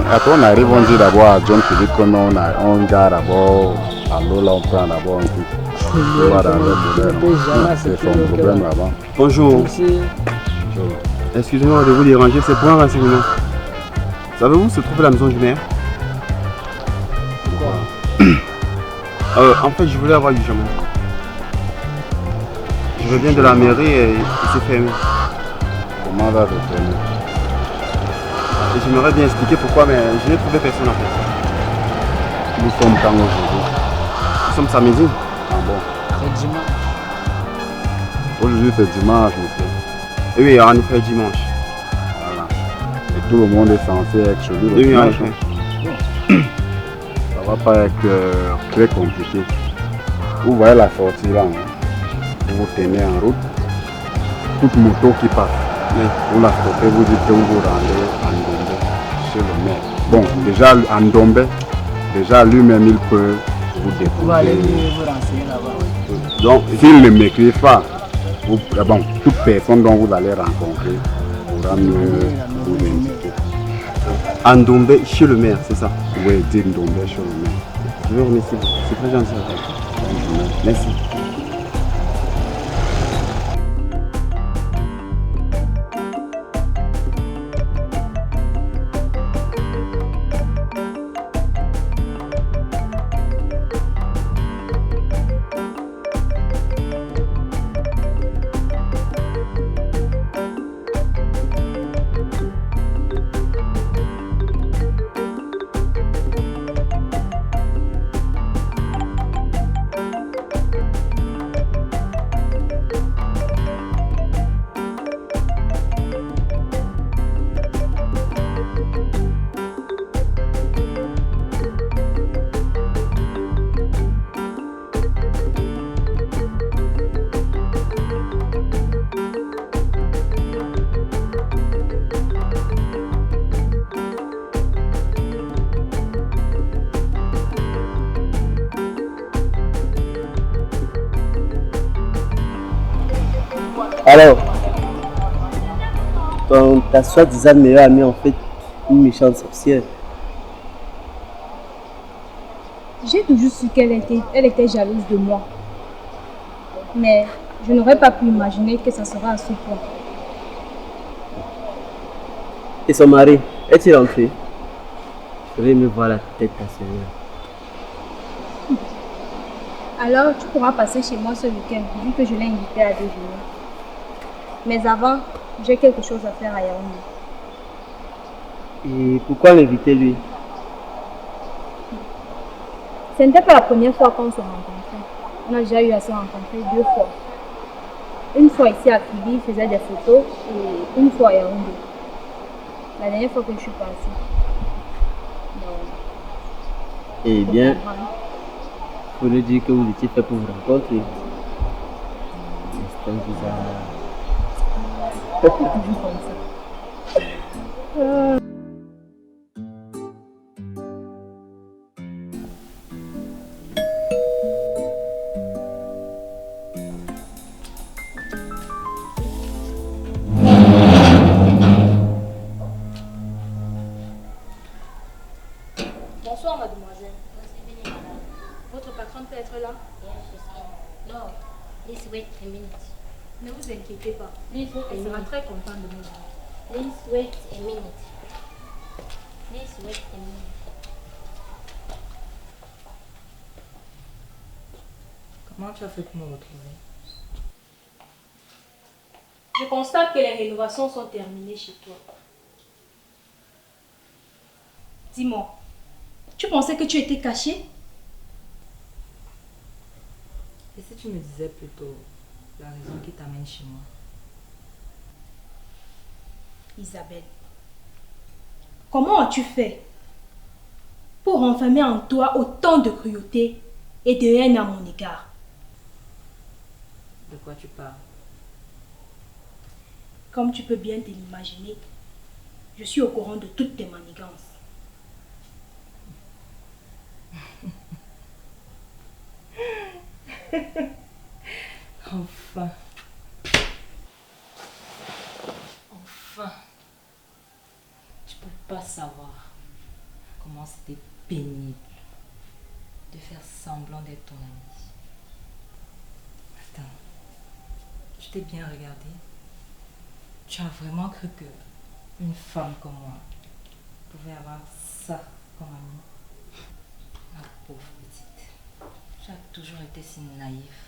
Après, on arrive, on dit d'abord à John Philippe comment on gare d'abord à l'eau, là, on prend d'abord un coup. C'est son problème là-bas. Bonjour. Excusez-moi de vous déranger, c'est pour un renseignement. Savez-vous où se trouve la maison du maire? En fait, je voulais avoir du jamono. Je reviens de la mairie et c'est fermé. Comment là, c'est fermé? Et j'aimerais bien expliquer pourquoi, mais je n'ai trouvé personne en fait. Nous sommes quand aujourd'hui? Nous sommes samedi. Ah bon? C'est dimanche. Aujourd'hui c'est dimanche, monsieur. Et oui, en effet, dimanche. Voilà. Et tout le monde est censé être chez lui le oui, dimanche. En effet. Ça va pas être très compliqué. Vous voyez la sortie là, hein? Vous vous tenez en route. Toute moto qui passe. Vous la stoppez, vous dites que vous vous rendez à Ndombe, chez le maire. Bon, déjà à Ndombe, déjà lui-même il peut vous déposer. Vous allez vous renseigner là-bas. Donc, s'il ne m'écrit pas, bon, toute personne dont vous allez rencontrer pourra mieux vous indiquer. À Ndombe, chez le maire, c'est ça? Oui, dire Ndombe chez le maire. Je vous remercie, c'est très gentil. Merci. Alors, ta soi-disant meilleure amie en fait une méchante sorcière. J'ai toujours su qu'elle était jalouse de moi. Mais je n'aurais pas pu imaginer que ça sera à ce point. Et son mari, est-il rentré? Je vais me voir la tête à ce jour. Alors tu pourras passer chez moi ce week-end, vu que je l'ai invité à déjeuner. Mais avant, j'ai quelque chose à faire à Yaoundé. Et pourquoi l'inviter lui? Ce n'était pas la première fois qu'on se rencontrait. On a déjà eu à se rencontrer 2 fois. Une fois ici à Kribi, il faisait des photos, et une fois à Yaoundé. La dernière fois que je suis passée. Eh bien, vous nous dire que vous étiez fait pour vous rencontrer. C'est un bizarre. Toujours comme ça. Bonsoir, mademoiselle. Votre patronne peut être là? Non, please wait a minute. Ne vous inquiétez pas. Elle sera très contente de nous voir. Please wait a minute. Please wait a minute. Comment tu as fait pour me retrouver? Je constate que les rénovations sont terminées chez toi. Dis-moi, tu pensais que tu étais caché? Et si tu me disais plutôt la raison qui t'amène chez moi? Isabelle, comment as-tu fait pour renfermer en toi autant de cruauté et de haine à mon égard? De quoi tu parles? Comme tu peux bien te l'imaginer, je suis au courant de toutes tes manigances. Enfin. Enfin. Tu peux pas savoir. comment c'était pénible de faire semblant d'être ton ami. Attends, je t'ai bien regardé. Tu as vraiment cru que une femme comme moi pouvait avoir ça comme amie? Ma pauvre petite, tu as toujours été si naïf.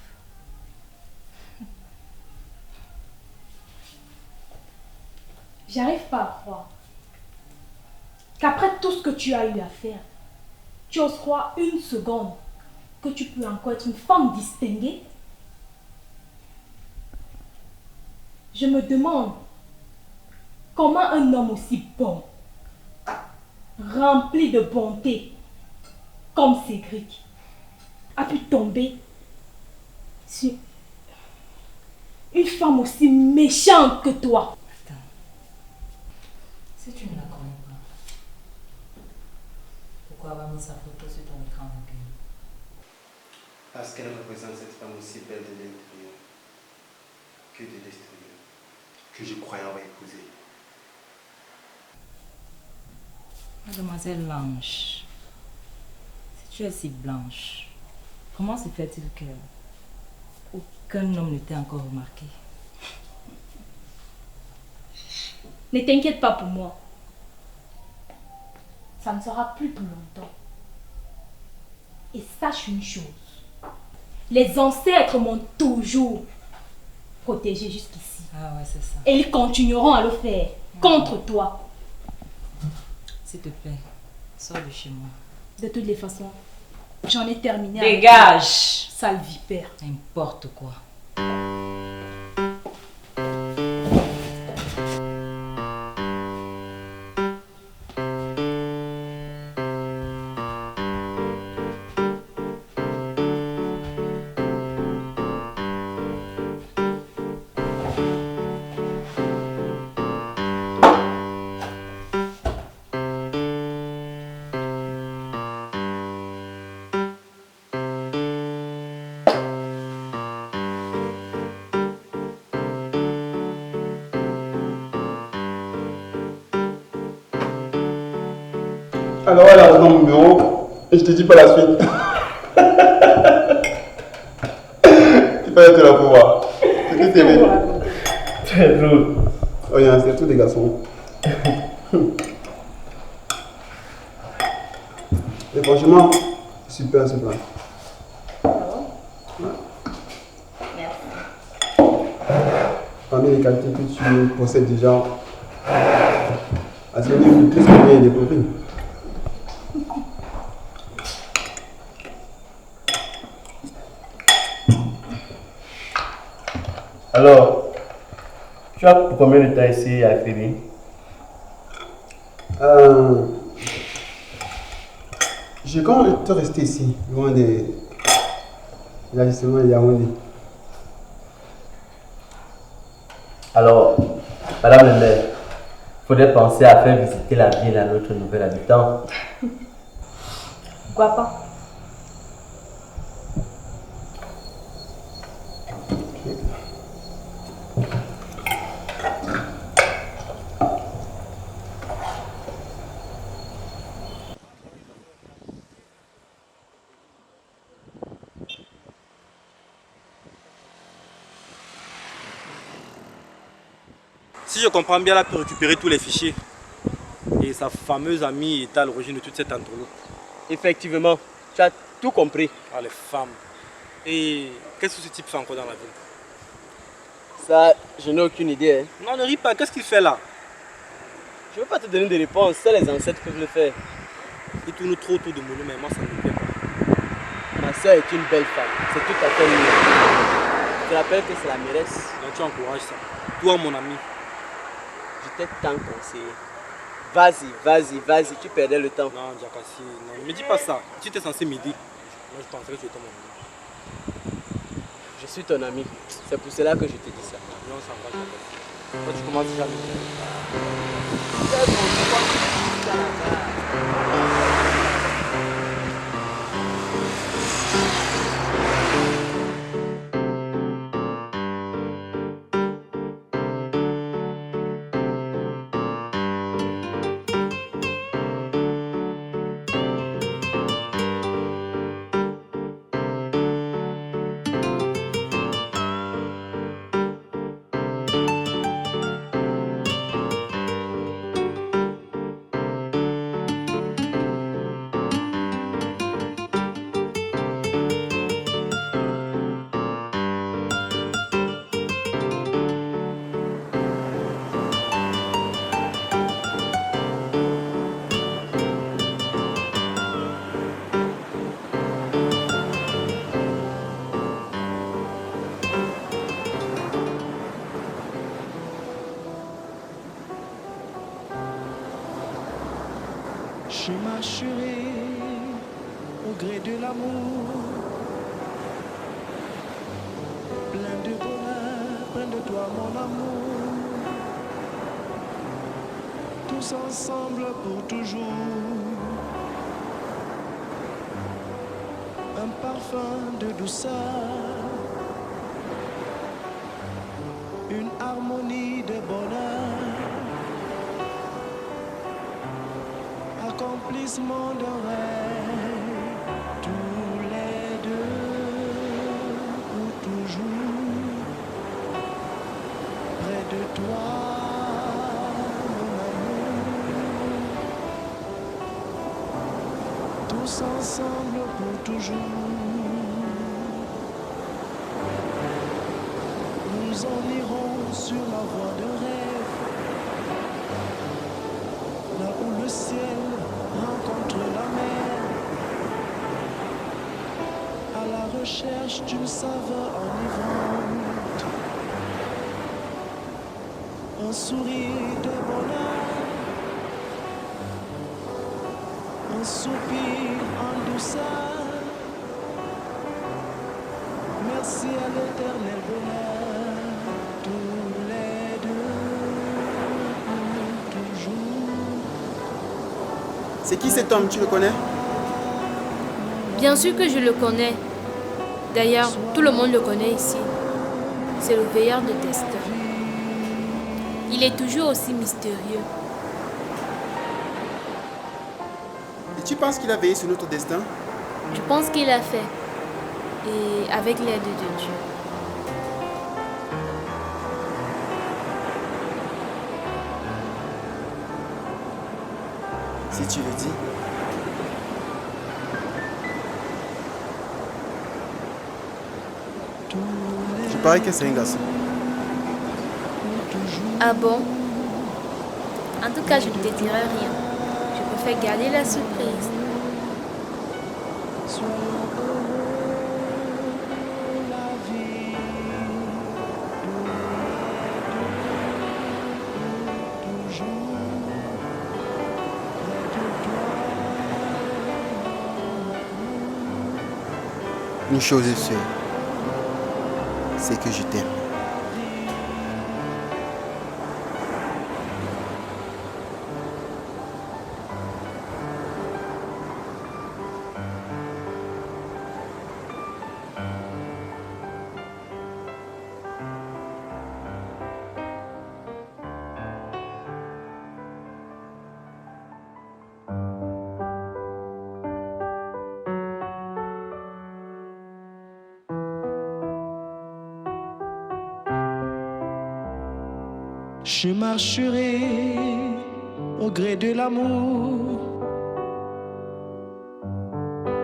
J'arrive pas à croire qu'après tout ce que tu as eu à faire, tu oses croire une seconde que tu peux encore être une femme distinguée. Je me demande comment un homme aussi bon, rempli de bonté, comme Cédric, a pu tomber sur une femme aussi méchante que toi. Attends, si tu ne la connais pas, pourquoi avoir mis sa photo sur ton écran d'accueil? Parce qu'elle représente cette femme aussi belle de l'intérieur que de l'extérieur, que je croyais avoir épousée. Mademoiselle Lange, si tu es si blanche, comment se fait-il que aucun homme ne t'ait encore remarqué? Ne t'inquiète pas pour moi. Ça ne sera plus pour longtemps. Et sache une chose. Les ancêtres m'ont toujours protégé jusqu'ici. Ah ouais, c'est ça. Et ils continueront à le faire contre toi. S'il te plaît, sors de chez moi. De toutes les façons, j'en ai terminé. Dégage! Sale vipère. N'importe quoi. Alors elle a ton numéro et je te dis pas la suite. Il fallait te la pouvoir. C'était terrible. Très drôle. Oh, il y a un surtout des garçons. Et franchement, super ce plat. Parmi les qualités que tu possèdes déjà, à ce niveau, tout ce que j'ai découvert. Alors, tu as pour combien de temps ici à Fébé? J'ai quand même te rester ici, loin des agissements de Yaoundé. Alors, Madame le maire, il faudrait penser à faire visiter la ville à notre nouvel habitant. Pourquoi pas? Si je comprends bien, elle a pu récupérer tous les fichiers. Et sa fameuse amie est à l'origine de toute cette entourloupe. Effectivement, tu as tout compris. Ah, les femmes. Et qu'est-ce que ce type fait encore dans la ville? Ça, je n'ai aucune idée. Non, ne ris pas, qu'est-ce qu'il fait là? Je ne veux pas te donner des réponses, ça les ancêtres peuvent le faire. Il tourne trop autour de Molo, mais moi ça ne me plaît pas. Ma soeur est une belle femme, c'est tout à fait mieux. Je te rappelle que c'est la mairesse. Donc tu encourages ça. Toi, mon ami. Je t'ai tant conseillé. Vas-y, tu perdais le temps. Non, Diakassi, non, ne me dis pas ça. Tu étais censé m'aider. Moi, je pensais que tu étais mon ami. Je suis ton ami. C'est pour cela que je te dis ça. Non, ça me va, Diakassi. Toi, tu commences déjà à me dire. Je marcherai au gré de l'amour, plein de bonheur, plein de toi mon amour, tous ensemble pour toujours, un parfum de douceur, une harmonie de bonheur, accomplissement d'un rêve, tous les deux pour toujours, près de toi, mon amour, tous ensemble pour toujours. Nous en irons sur la voie de rêve, là où le ciel rencontre la mer, à la recherche d'une saveur enivrante, un sourire de bonheur, un soupir en douceur. Merci à l'éternel bonheur, tous les deux, toujours. C'est qui cet homme, tu le connais? Bien sûr que je le connais. D'ailleurs, tout le monde le connaît ici. C'est le veilleur de destin. Il est toujours aussi mystérieux. Et tu penses qu'il a veillé sur notre destin? Je pense qu'il a fait. Et avec l'aide de Dieu. Si tu le dis. Je parie que c'est un garçon. Ah bon? En tout cas, je ne te dirai rien. Je préfère garder la surprise. Une chose est sûre, c'est que je t'aime. Je marcherai au gré de l'amour,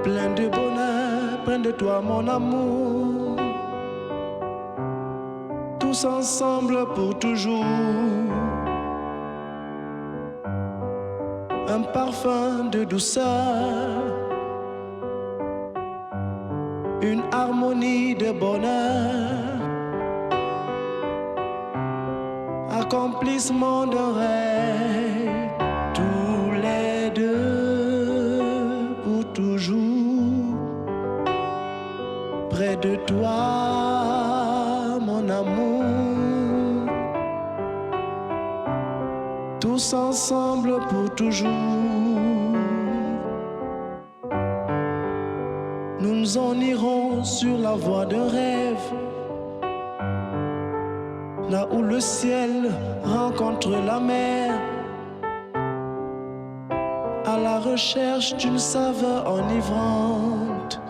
plein de bonheur, plein de toi mon amour, tous ensemble pour toujours, un parfum de douceur, une harmonie de bonheur, accomplissement d'un rêve, tous les deux pour toujours, près de toi, mon amour, tous ensemble pour toujours. Nous en irons sur la voie d'un rêve, là où le ciel rencontre la mer, à la recherche d'une saveur enivrante,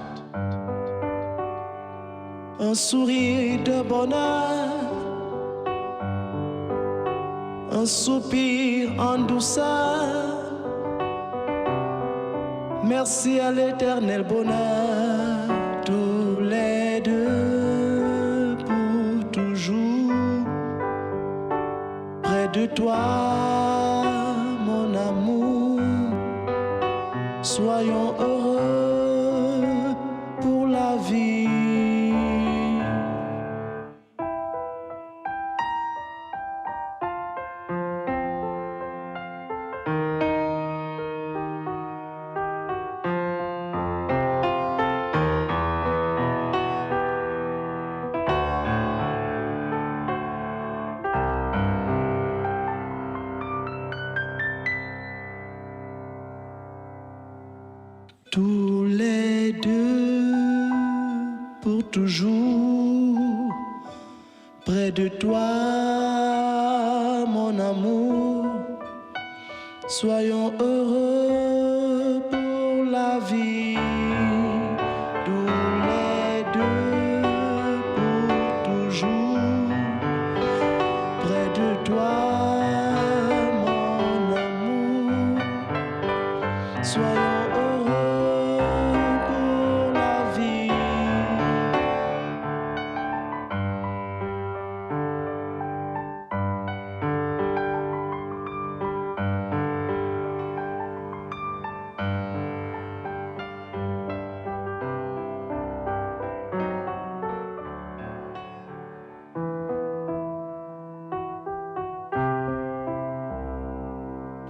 un sourire de bonheur, un soupir en douceur. Merci à l'éternel bonheur, tous les deux pour toujours, près de toi, mon amour, soyons heureux pour la vie. tous les deux pour toujours près de toi, mon amour. Soyons heureux pour la vie, tous les deux pour toujours près de toi, mon amour. Soyons heureux pour la vie.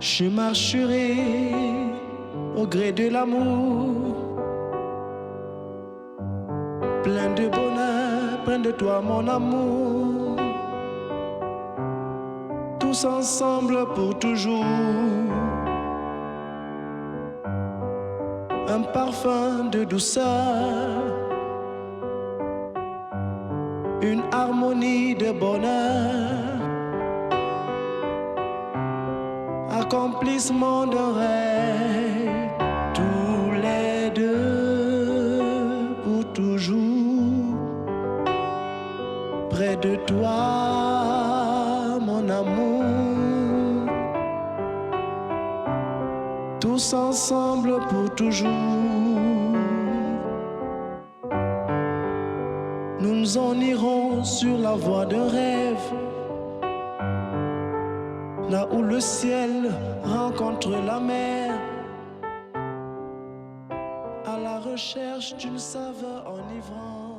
Je marcherai au gré de l'amour, plein de bonheur, près de toi mon amour, tous ensemble pour toujours, un parfum de douceur, une harmonie de bonheur, accomplissement de rêve, tous les deux pour toujours près de toi, mon amour, tous ensemble pour toujours. Nous nous en irons sur la voie d'un rêve, là où le ciel rencontre la mer, à la recherche d'une saveur enivrante.